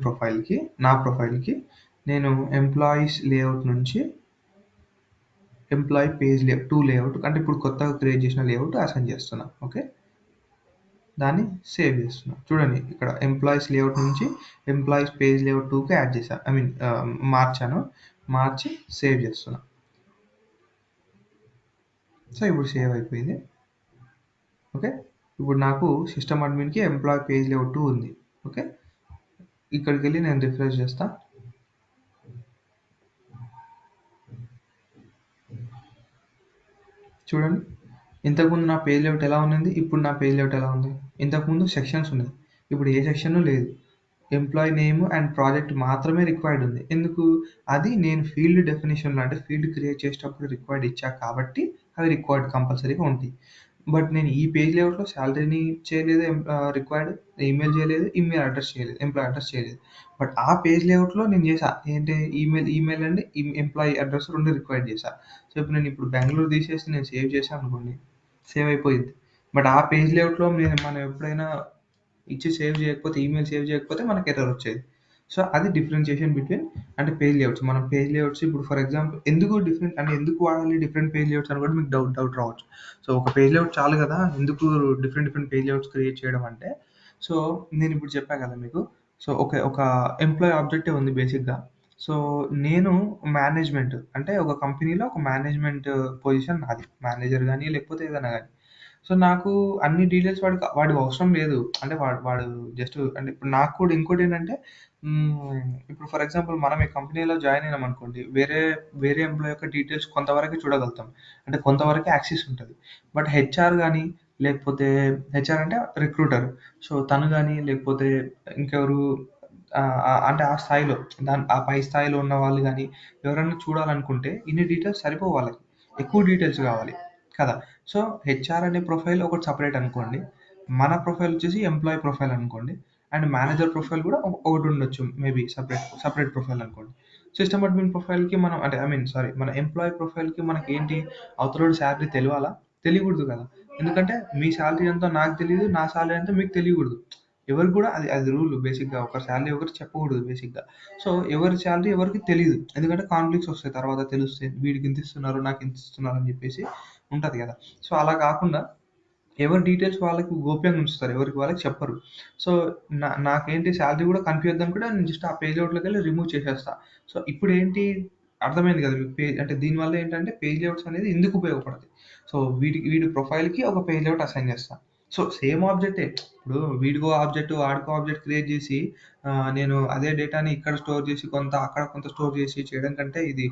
నా ప్రొఫైల్కి నేను ఎంప్లాయీస్ లేఅవుట్ నుంచి ఎంప్లాయీ పేజ్ లేఅవుట్ 2 లేఅవుట్, అంటే ఇప్పుడు కొత్తగా క్రియేట్ చేసిన లేఅవుట్ అసైన్ చేస్తున్నా. ఓకే, దాన్ని సేవ్ చేస్తున్నా. చూడండి, ఇక్కడ ఎంప్లాయీస్ లేఅవుట్ నుంచి ఎంప్లాయీస్ పేజ్ లేఅవుట్ 2కి యాడ్ చేశాను, మార్చి సేవ్ చేస్తున్నా. సో ఇప్పుడు సేవ్ అయిపోయింది. ఓకే, ఇప్పుడు నాకు సిస్టమ్ అడ్మిన్కి ఎంప్లాయీ పేజ్ లేఅవుట్ 2 ఉంది. ఓకే, ఇక్కడికి వెళ్ళి నేను రిఫ్రెష్ చేస్తా. చూడండి, ఇంతకుముందు నా పేజ్ లేఅవుట్ ఎలా ఉంది, ఇప్పుడు నా పేజ్ లేఅవుట్ ఎలా ఉంది. ఇంతకుముందు సెక్షన్స్ ఉన్నాయి, ఇప్పుడు ఏ సెక్షన్ లేదు, ఎంప్లాయీ నేమ్ అండ్ ప్రాజెక్ట్ మాత్రమే రిక్వైర్డ్ ఉంది. ఎందుకు, అది నేను ఫీల్డ్ డెఫినేషన్లో అంటే ఫీల్డ్ క్రియేట్ చేసేటప్పుడు రిక్వైర్డ్ ఇచ్చా కాబట్టి అవి రిక్వైర్డ్ కంపల్సరీగా ఉంటాయి. బట్ నేను ఈ పేజ్ లేఅవుట్లో శాలరీని చేయలేదు, రిక్వైర్డ్ ఈమెయిల్ చేయలేదు, ఈమెయిల్ అడ్రస్ చేయలేదు, ఎంప్లాయీ అడ్రస్ చేయలేదు. బట్ ఆ పేజ్ లేఅవుట్లో నేను చేసా ఏంటి, ఈమెయిల్ అండ్ ఎంప్లాయీ అడ్రస్ రెండు రిక్వైర్డ్ చేశా. సో ఇప్పుడు నేను బెంగళూరు తీసేసి నేను సేవ్ చేశాను అనుకోండి, సేవ్ అయిపోయింది. బట్ ఆ పేజ్ లేఅవుట్లో మనం ఎప్పుడైనా ఇచ్చి సేవ్ చేయకపోతే, ఈమెయిల్ సేవ్ చేయకపోతే మనకి ఎర్రర్ వచ్చేది. సో అది డిఫరెన్షియేషన్ బిట్వీన్ అంటే పేజ్ లేఅవుట్స్. మనం పేజ్ లేఅవుట్స్ ఇప్పుడు ఫర్ ఎగ్జాంపుల్ ఎందుకు వాడాలి డిఫరెంట్ పేజ్ లేఅవుట్స్ అని కూడా మీకు డౌట్ రావచ్చు. సో ఒక పేజ్ లేఅవుట్ చాలు కదా, ఎందుకు డిఫరెంట్ పేజ్ లేఅవుట్స్ క్రియేట్ చేయడం అంటే, సో నేను ఇప్పుడు చెప్పాను కదా మీకు. సో ఒక ఎంప్లాయీ ఆబ్జెక్టివ్ ఉంది బేసిక్గా. సో నేను మేనేజ్మెంట్ అంటే ఒక కంపెనీలో ఒక మేనేజ్మెంట్ పొజిషన్ నాది, మేనేజర్ కానీ లేకపోతే ఏదైనా కానీ. సో నాకు అన్ని డీటెయిల్స్ వాడికి అవసరం లేదు, అంటే వాడు జస్ట్ అంటే ఇప్పుడు నాకు కూడా ఇంకోటి ఏంటంటే, ఇప్పుడు ఫర్ ఎగ్జాంపుల్ మనం ఈ కంపెనీలో జాయిన్ అయినాం అనుకోండి, వేరే ఎంప్లాయ్ యొక్క డీటెయిల్స్ కొంతవరకు చూడగలుగుతాం, అంటే కొంతవరకు యాక్సెస్ ఉంటుంది. బట్ హెచ్ఆర్ కానీ లేకపోతే హెచ్ఆర్ అంటే రిక్రూటర్. సో తను గాని లేకపోతే ఇంకెవరు అంటే ఆ స్థాయిలో ఆ పై స్థాయిలో ఉన్న వాళ్ళు గాని ఎవరన్నా చూడాలనుకుంటే ఇన్ని డీటెయిల్స్ సరిపోవు వాళ్ళకి. ఎక్కువ డీటెయిల్స్ కావాలి కదా! సో హెచ్ఆర్ అనే ప్రొఫైల్ ఒకటి సెపరేట్ అనుకోండి. మన ప్రొఫైల్ వచ్చేసి ఎంప్లాయీ ప్రొఫైల్ అనుకోండి. అండ్ మేనేజర్ ప్రొఫైల్ కూడా ఒకటి ఉండొచ్చు. మేబీ సెపరేట్ ప్రొఫైల్ అనుకోండి. సిస్టమ్ అడ్మిన్ ప్రొఫైల్‌కి మనం అంటే ఐ మీన్ సారీ మన ఎంప్లాయీ ప్రొఫైల్‌కి మనకేంటి అవతలోడి సాలరీ తెలవాలా? తెలియకూడదు కదా! ఎందుకంటే మీ సాలరీ ఎంతో నాకు తెలీదు. నా సాలరీ ఎంతో మీకు తెలియకూడదు. ఎవరికి కూడా అది అది రూల్ బేసిక్‌గా. ఒకరి సాలరీ ఒకరికి చెప్పకూడదు బేసిక్‌గా. సో, ఎవరి సాలరీ ఎవరికీ తెలీదు. ఎందుకంటే కాన్‌ఫ్లిక్ట్స్ వస్తాయి తర్వాత తెలుస్తాయి. వీడికి ఇంత ఇస్తున్నారు, నాకు ఇంత ఇస్తున్నారు అని చెప్పేసి ఉంటది కదా! సో, అలా కాకుండా ఎవరి డీటెయిల్స్ వాళ్ళకి గోప్యంగా ఉంచుతారు. ఎవరికి వాళ్ళకి చెప్పరు. సో, నాకేంటి సాలరీ కూడా కనిపియొద్దని కూడా నేను జస్ట్ ఆ పేజ్ అవుట్‌లోకెళ్ళి రిమూవ్ చేసేస్తా. సో, ఇప్పుడేంటి అర్థమైంది కదా! మీకు అంటే దీనివల్ల ఏంటంటే పేజ్ లేఅవుట్స్ అనేది ఎందుకు ఉపయోగపడతాయి. సో, వీడి ప్రొఫైల్‌కి ఒక పేజ్ లేఅవుట్ అసైన్ చేస్తా. సో, సేమ్ ఆబ్జెక్టే. ఇప్పుడు వీడికో ఆబ్జెక్ట్, వాడికో ఆబ్జెక్ట్ క్రియేట్ చేసి నేను అదే డేటాని ఇక్కడ స్టోర్ చేసి కొంత, అక్కడ కొంత స్టోర్ చేసి చేయడం కంటే ఇది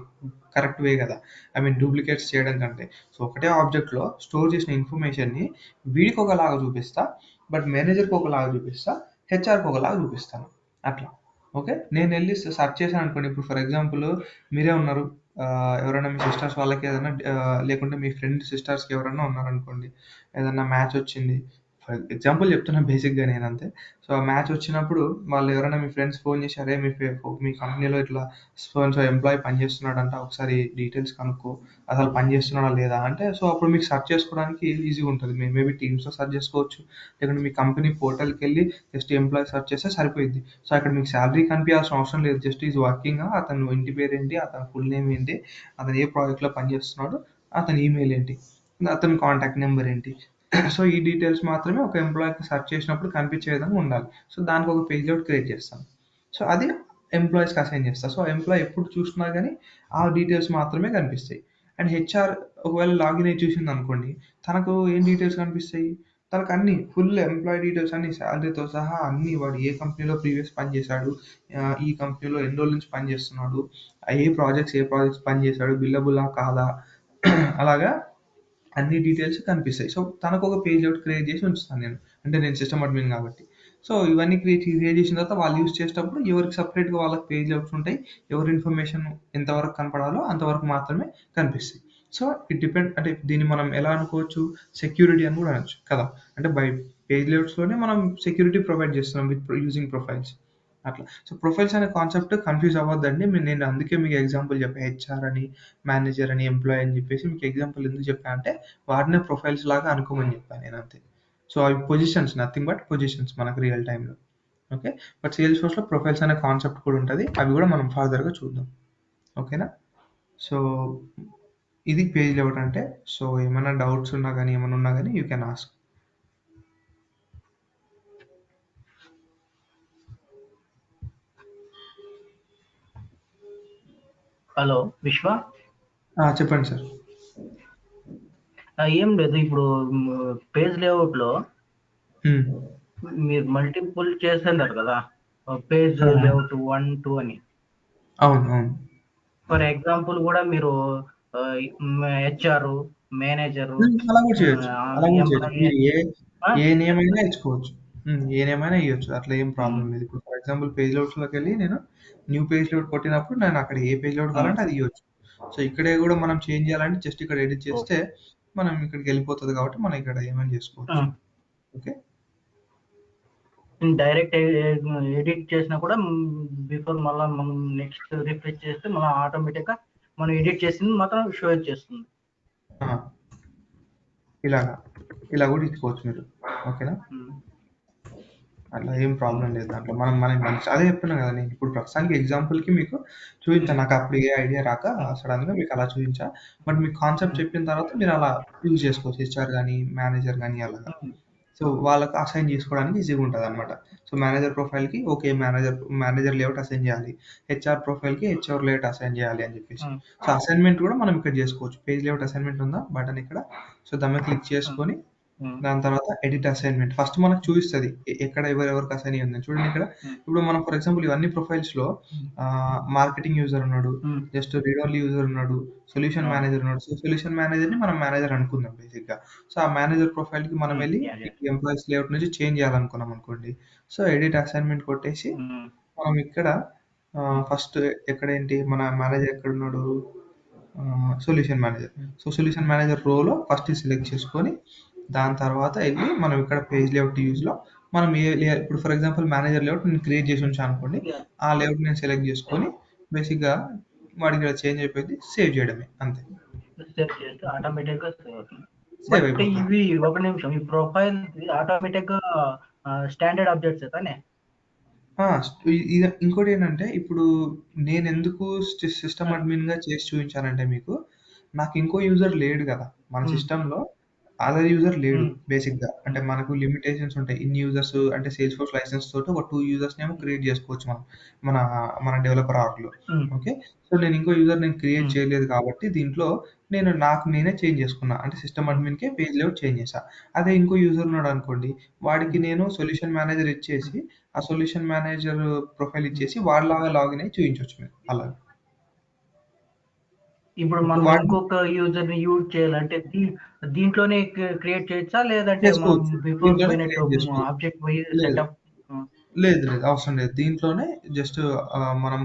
కరెక్ట్ వే కదా! ఐ మీన్ డూప్లికేట్స్ చేయడం కంటే. సో, ఒకటే ఆబ్జెక్ట్‌లో స్టోర్ చేసిన ఇన్ఫర్మేషన్‌ని వీడికి ఒకలాగా చూపిస్తా. బట్ మేనేజర్‌కి ఒకలాగా చూపిస్తా. హెచ్ఆర్‌కి ఒకలాగా చూపిస్తాను. అట్లా. ఓకే. నేనెళ్లి సెర్చ్ చేశాననుకోండి. ఇప్పుడు ఫర్ ఎగ్జాంపుల్ మీరే ఉన్నారు. ఎవరైనా మీ సిస్టర్స్ వాళ్ళకి ఏదైనా లేకుంటే మీ ఫ్రెండ్ సిస్టర్స్‌కి ఎవరైనా ఉన్నారనుకోండి. ఏదన్నా మ్యాచ్ వచ్చింది. ఫర్ ఎగ్జాంపుల్ చెప్తున్నా బేసిక్‌గా నేనంతే. సో, ఆ మ్యాచ్ వచ్చినప్పుడు వాళ్ళు ఎవరైనా మీ ఫ్రెండ్స్ ఫోన్ చేసి, "అరే! మీ కంపెనీలో ఇట్లా సో అండ్ సో ఎంప్లాయీ పనిచేస్తున్నాడంట. ఒకసారి డీటెయిల్స్ కనుక్కో. అసలు పని చేస్తున్నాడా లేదా?" అంటే సో, అప్పుడు మీకు సెర్చ్ చేసుకోవడానికి ఈజీగా ఉంటది. మేబీ టీమ్స్‌లో సెర్చ్ చేసుకోవచ్చు. లేకుంటే మీ కంపెనీ పోర్టల్‌కెళ్ళి జస్ట్ ఎంప్లాయీ సెర్చ్ చేస్తే సరిపోయిద్ది. సో, అక్కడ మీకు సాలరీ కనిపియాల్సిన అవసరం లేదు. జస్ట్ ఈజ్ వర్కింగా, అతను ఇంటి పేరేంటి, అతని ఫుల్ నేమ్ ఏంటి, అతను ఏ ప్రాజెక్ట్‌లో పనిచేస్తున్నాడు, అతని ఈమెయిల్ ఏంటి, అతని కాంటాక్ట్ నెంబర్ ఏంటి. సో, ఈ డీటెయిల్స్ మాత్రమే ఒక ఎంప్లాయీకి సెర్చ్ చేసినప్పుడు కనిపించే విధంగా ఉండాలి. సో, దానికి ఒక పేజ్ అవుట్ క్రియేట్ చేస్తాను. సో, అది ఎంప్లాయీస్‌కి అసైన్ చేస్తా. సో, ఎంప్లాయీ ఎప్పుడు చూసినా గాని ఆ డీటెయిల్స్ మాత్రమే కనిపిస్తాయి. అండ్ హెచ్ఆర్ ఒకవేళ లాగిన్ అయ్యి చూసిందనుకోండి, తనకు ఏం డీటెయిల్స్ కనిపిస్తాయి? తనకన్నీ ఫుల్ ఎంప్లాయీ డీటెయిల్స్ అన్నీ సాలరీతో సహా అన్నీ వాడు ఏ కంపెనీలో ప్రీవియస్ పని చేశాడు, ఈ కంపెనీలో ఎన్ని రోజుల నుంచి పని చేస్తున్నాడు, ఏ ప్రాజెక్ట్స్ పని చేశాడు, బిల్లబులా కాదా అలాగా అన్ని డీటెయిల్స్ కనిపిస్తాయి. సో, తనకొక పేజ్ అవుట్ క్రియేట్ చేసి ఉంచుతాను నేను. అంటే నేను సిస్టమ్ అడ్మిన్ కాబట్టి. సో, ఇవన్నీ క్రియేట్ చేసిన తర్వాత వాళ్ళు యూజ్ చేసేటప్పుడు ఎవరికి సెపరేట్‌గా వాళ్ళకి పేజ్ అవుట్స్ ఉంటాయి. ఎవరి ఇన్ఫర్మేషన్ ఎంతవరకు కనపడాలో అంతవరకు మాత్రమే కనిపిస్తాయి. సో, ఇట్ డిపెండ్ అంటే దీన్ని మనం ఎలా అనుకోవచ్చు, సెక్యూరిటీ అని కూడా అనొచ్చు కదా! అంటే పేజ్ లేఅవుట్స్‌లోనే మనం సెక్యూరిటీ ప్రొవైడ్ చేస్తున్నాం విత్ యూజింగ్ ప్రొఫైల్స్. అట్లా. సో, ప్రొఫైల్స్ అనే కాన్సెప్ట్ కన్‌ఫ్యూజ్ అవ్వద్దండి. నేను అందుకే మీకు ఎగ్జాంపుల్ చెప్పా. హెచ్ఆర్ అని, మేనేజర్ అని, ఎంప్లాయీ అని చెప్పేసి మీకు ఎగ్జాంపుల్ ఎందుకు చెప్పా అంటే వాటినే ప్రొఫైల్స్ లాగా అనుకోమని చెప్పాను నేనంతే. సో, అవి పొజిషన్స్ నథింగ్ బట్ పొజిషన్స్ మనకు రియల్ టైమ్‌లో. ఓకే. బట్ సేల్స్ ఫోర్స్‌లో ప్రొఫైల్స్ అనే కాన్సెప్ట్ కూడా ఉంటది. అవి కూడా మనం ఫర్దర్‌గా చూద్దాం. ఓకేనా? సో, ఇది పేజ్ లేఅవుట్ అంటే. సో, ఏమైనా డౌట్స్ ఉన్నా గాని, ఏమైనా ఉన్నా గాని యూ కెన్ ఆస్క్. హలో విశ్వ. చెప్పండి సార్. ఏం లేదు, ఇప్పుడు పేజ్ లేఅవుట్లో హ్మ్. మీరు మల్టిపుల్ చేస్తున్నారు కదా, పేజ్ ఆ! లేఅవుట్ 1, 2 అని. అవును. అవును. ఫర్ ఎగ్జాంపుల్ కూడా మీరు హెచ్ఆర్, మేనేజరు, అలా కూడా చేయొచ్చు. అలా కూడా చేయొచ్చు. ఎంప్లాయీ మీరు ఏ నేమ్ అయినా ఇచ్చుకోవచ్చు. ఏ నేమ్ అయినా ఇయ్యొచ్చు. అట్లా ఏం ప్రాబ్లమ్ లేదు. ఇప్పుడు ఫర్ ఎగ్జాంపుల్ పేజ్ లేఅవుట్స్‌లోకెళ్ళి నేను న్యూ పేజ్ లేఅవుట్ కొట్టినప్పుడు నేను అక్కడ ఏ పేజ్ లేఅవుట్ కావాలంటే అది ఇయ్యొచ్చు. సో, ఇక్కడే కూడా మనం చేంజ్ చేయాలంటే జస్ట్ ఇక్కడ ఎడిట్ చేస్తే మనం ఇక్కడికెళ్ళిపోతది కాబట్టి మనం ఇక్కడ ఏమైనా చేసుకోవచ్చు. ఓకే. డైరెక్ట్ ఎడిట్ చేసినా కూడా బిఫోర్ మళ్ళీ మనం నెక్స్ట్ రిఫ్రెష్ చేస్తే మళ్ళీ ఆటోమేటిక్గా మనం ఎడిట్ చేసింది మాత్రం షో చేస్తుంది. ఆ! ఇలాగా. ఇలా కూడా ఇచ్చుకోవచ్చు మీరు. ఓకేనా? అట్లా ఏం ప్రాబ్లమ్ లేదు దాంట్లో. మనం అదే చెప్తున్నా కదా! నేను ఇప్పుడు ప్రస్తుతానికి ఎగ్జాంపుల్‌కి మీకు చూయించాను. నాకు అప్పుడు ఏ ఐడియా రాక సడెన్‌గా మీకు అలా చూయించా. బట్ మీకు కాన్సెప్ట్ చెప్పిన తర్వాత మీరు అలా యూజ్ చేసుకోవచ్చు. హెచ్ఆర్ గాని, మేనేజర్ గాని అలాగా. సో, వాళ్ళకి అసైన్ చేసుకోవడానికి ఈజీగా ఉంటదనమాట. సో, మేనేజర్ ప్రొఫైల్‌కి ఓకే. మేనేజర్ లేఅవుట్ అసైన్ చేయాలి. హెచ్ఆర్ ప్రొఫైల్‌కి హెచ్ఆర్ లేఅవుట్ అసైన్ చేయాలి అని చెప్పేసి. సో, అసైన్‌మెంట్ కూడా మనం ఇక్కడ చేసుకోవచ్చు. పేజ్ లేఅవుట్ అసైన్‌మెంట్ ఉందా బటన్ ఇక్కడ. సో, దాని మీద క్లిక్ చేసుకొని దాని తర్వాత ఎడిట్ అసైన్మెంట్. ఫస్ట్ మనకు చూపిస్తది. ఎక్కడ ఎవరెవరికి అసైన్ అయ్యిందని. చూడండి ఇక్కడ. ఇప్పుడు మనం ఫర్ ఎగ్జాంపుల్ ఇవన్నీ ప్రొఫైల్స్‌లో మార్కెటింగ్ యూజర్ ఉన్నాడు. జస్ట్ రీడ్ ఓన్లీ యూజర్ ఉన్నాడు. సొల్యూషన్ మేనేజర్ ఉన్నాడు. సో, సొల్యూషన్ మేనేజర్‌ని మనం మేనేజర్ అనుకుందాం బేసిక్‌గా. సో, ఆ మేనేజర్ ప్రొఫైల్‌కి మనం వెళ్లి ఎంప్లాయీస్ లేఅవుట్ నుంచి చేంజ్ చేయాలనుకున్నాం అనుకోండి. సో, ఎడిట్ అసైన్మెంట్ కొట్టేసి మనం ఇక్కడ ఫస్ట్ ఎక్కడేంటి మన మేనేజర్ ఎక్కడున్నాడు? Solution manager. So, solution manager రోలో ఫస్ట్ సెలెక్ట్ చేసుకొని, దాని తర్వాత ఎళ్లి మనం ఇక్కడ పేజ్ లేఅవుట్ యూజ్‌లో మనం ఏ ఇప్పుడు ఫర్ ఎగ్జాంపుల్ మేనేజర్ లేఅవుట్ నేను క్రియేట్ చేసి ఉంచా అనుకోండి. ఆ లేఅవుట్ నేను సెలెక్ట్ చేసుకొని బేసిక్‌గా వాడికి ఇక్కడ చేంజ్ అయిపోద్ది. సేవ్ చేయడమే అంతే. సేవ్ చేస్తే ఆటోమేటిక్‌గా సేవ్ అవుతుంది. సేవ్ బట్ అయిపోతుంది. ఇవి ఒక నిమిషం ఈ ప్రొఫైల్ ఆటోమేటిక్‌గా స్టాండర్డ్ అప్డేట్స్ అనే ఆ! ఇంకోటేంటంటే ఇప్పుడు నేనెందుకు సిస్టమ్ అడ్మిన్‌గా చేసి చూయించానంటే మీకు, నాకు ఇంకో యూజర్ లేడు గదా! మన సిస్టమ్‌లో అదర్ యూజర్ లేడు బేసిక్‌గా. అంటే మనకు లిమిటేషన్స్ ఉంటాయి. ఇన్ని యూజర్స్ అంటే సేల్స్‌ఫోర్స్ లైసెన్స్ తోటి ఒక 2 యూజర్స్‌నేమో క్రియేట్ జేసుకోవచ్చు మనం. మన మన డెవలపర్ ఆర్క్‌లో. ఓకే. సో, నేను ఇంకో యూజర్ నేను క్రియేట్ చేయలేదు కాబట్టి దీంట్లో నేను నాకు నేనే చేంజ్ చేసుకున్నా. అంటే సిస్టమ్ అడ్మిన్‌కే పేజ్ లేఅవుట్ చేంజ్ చేశా. అదే ఇంకో యూజర్ ఉన్నాడనుకోండి, వాడికి నేను సొల్యూషన్ మేనేజర్ ఇచ్చేసి, ఆ సొల్యూషన్ మేనేజర్ ప్రొఫైల్ ఇచ్చేసి వాడిలాగా లాగిన్ అయ్యి చూయించొచ్చు మీరు అలాగా. ఇప్పుడు ఇప్పుడు మనం వాడిని ఇంకొక యూజర్‌ని యూజ్ చేయాలంటే దీంట్లోనే క్రియేట్ చేయొచ్చా? లేదంటే మనం చేసుకోవచ్చు. బిఫోర్ దీంట్లోనే పోయినట్టు క్రియేట్ చేసుకోవచ్చు. ఆబ్జెక్ట్ పోయి లేదు. సెటప్ లేదు. అవసరం లేదు. దీంట్లోనే జస్ట్ మనం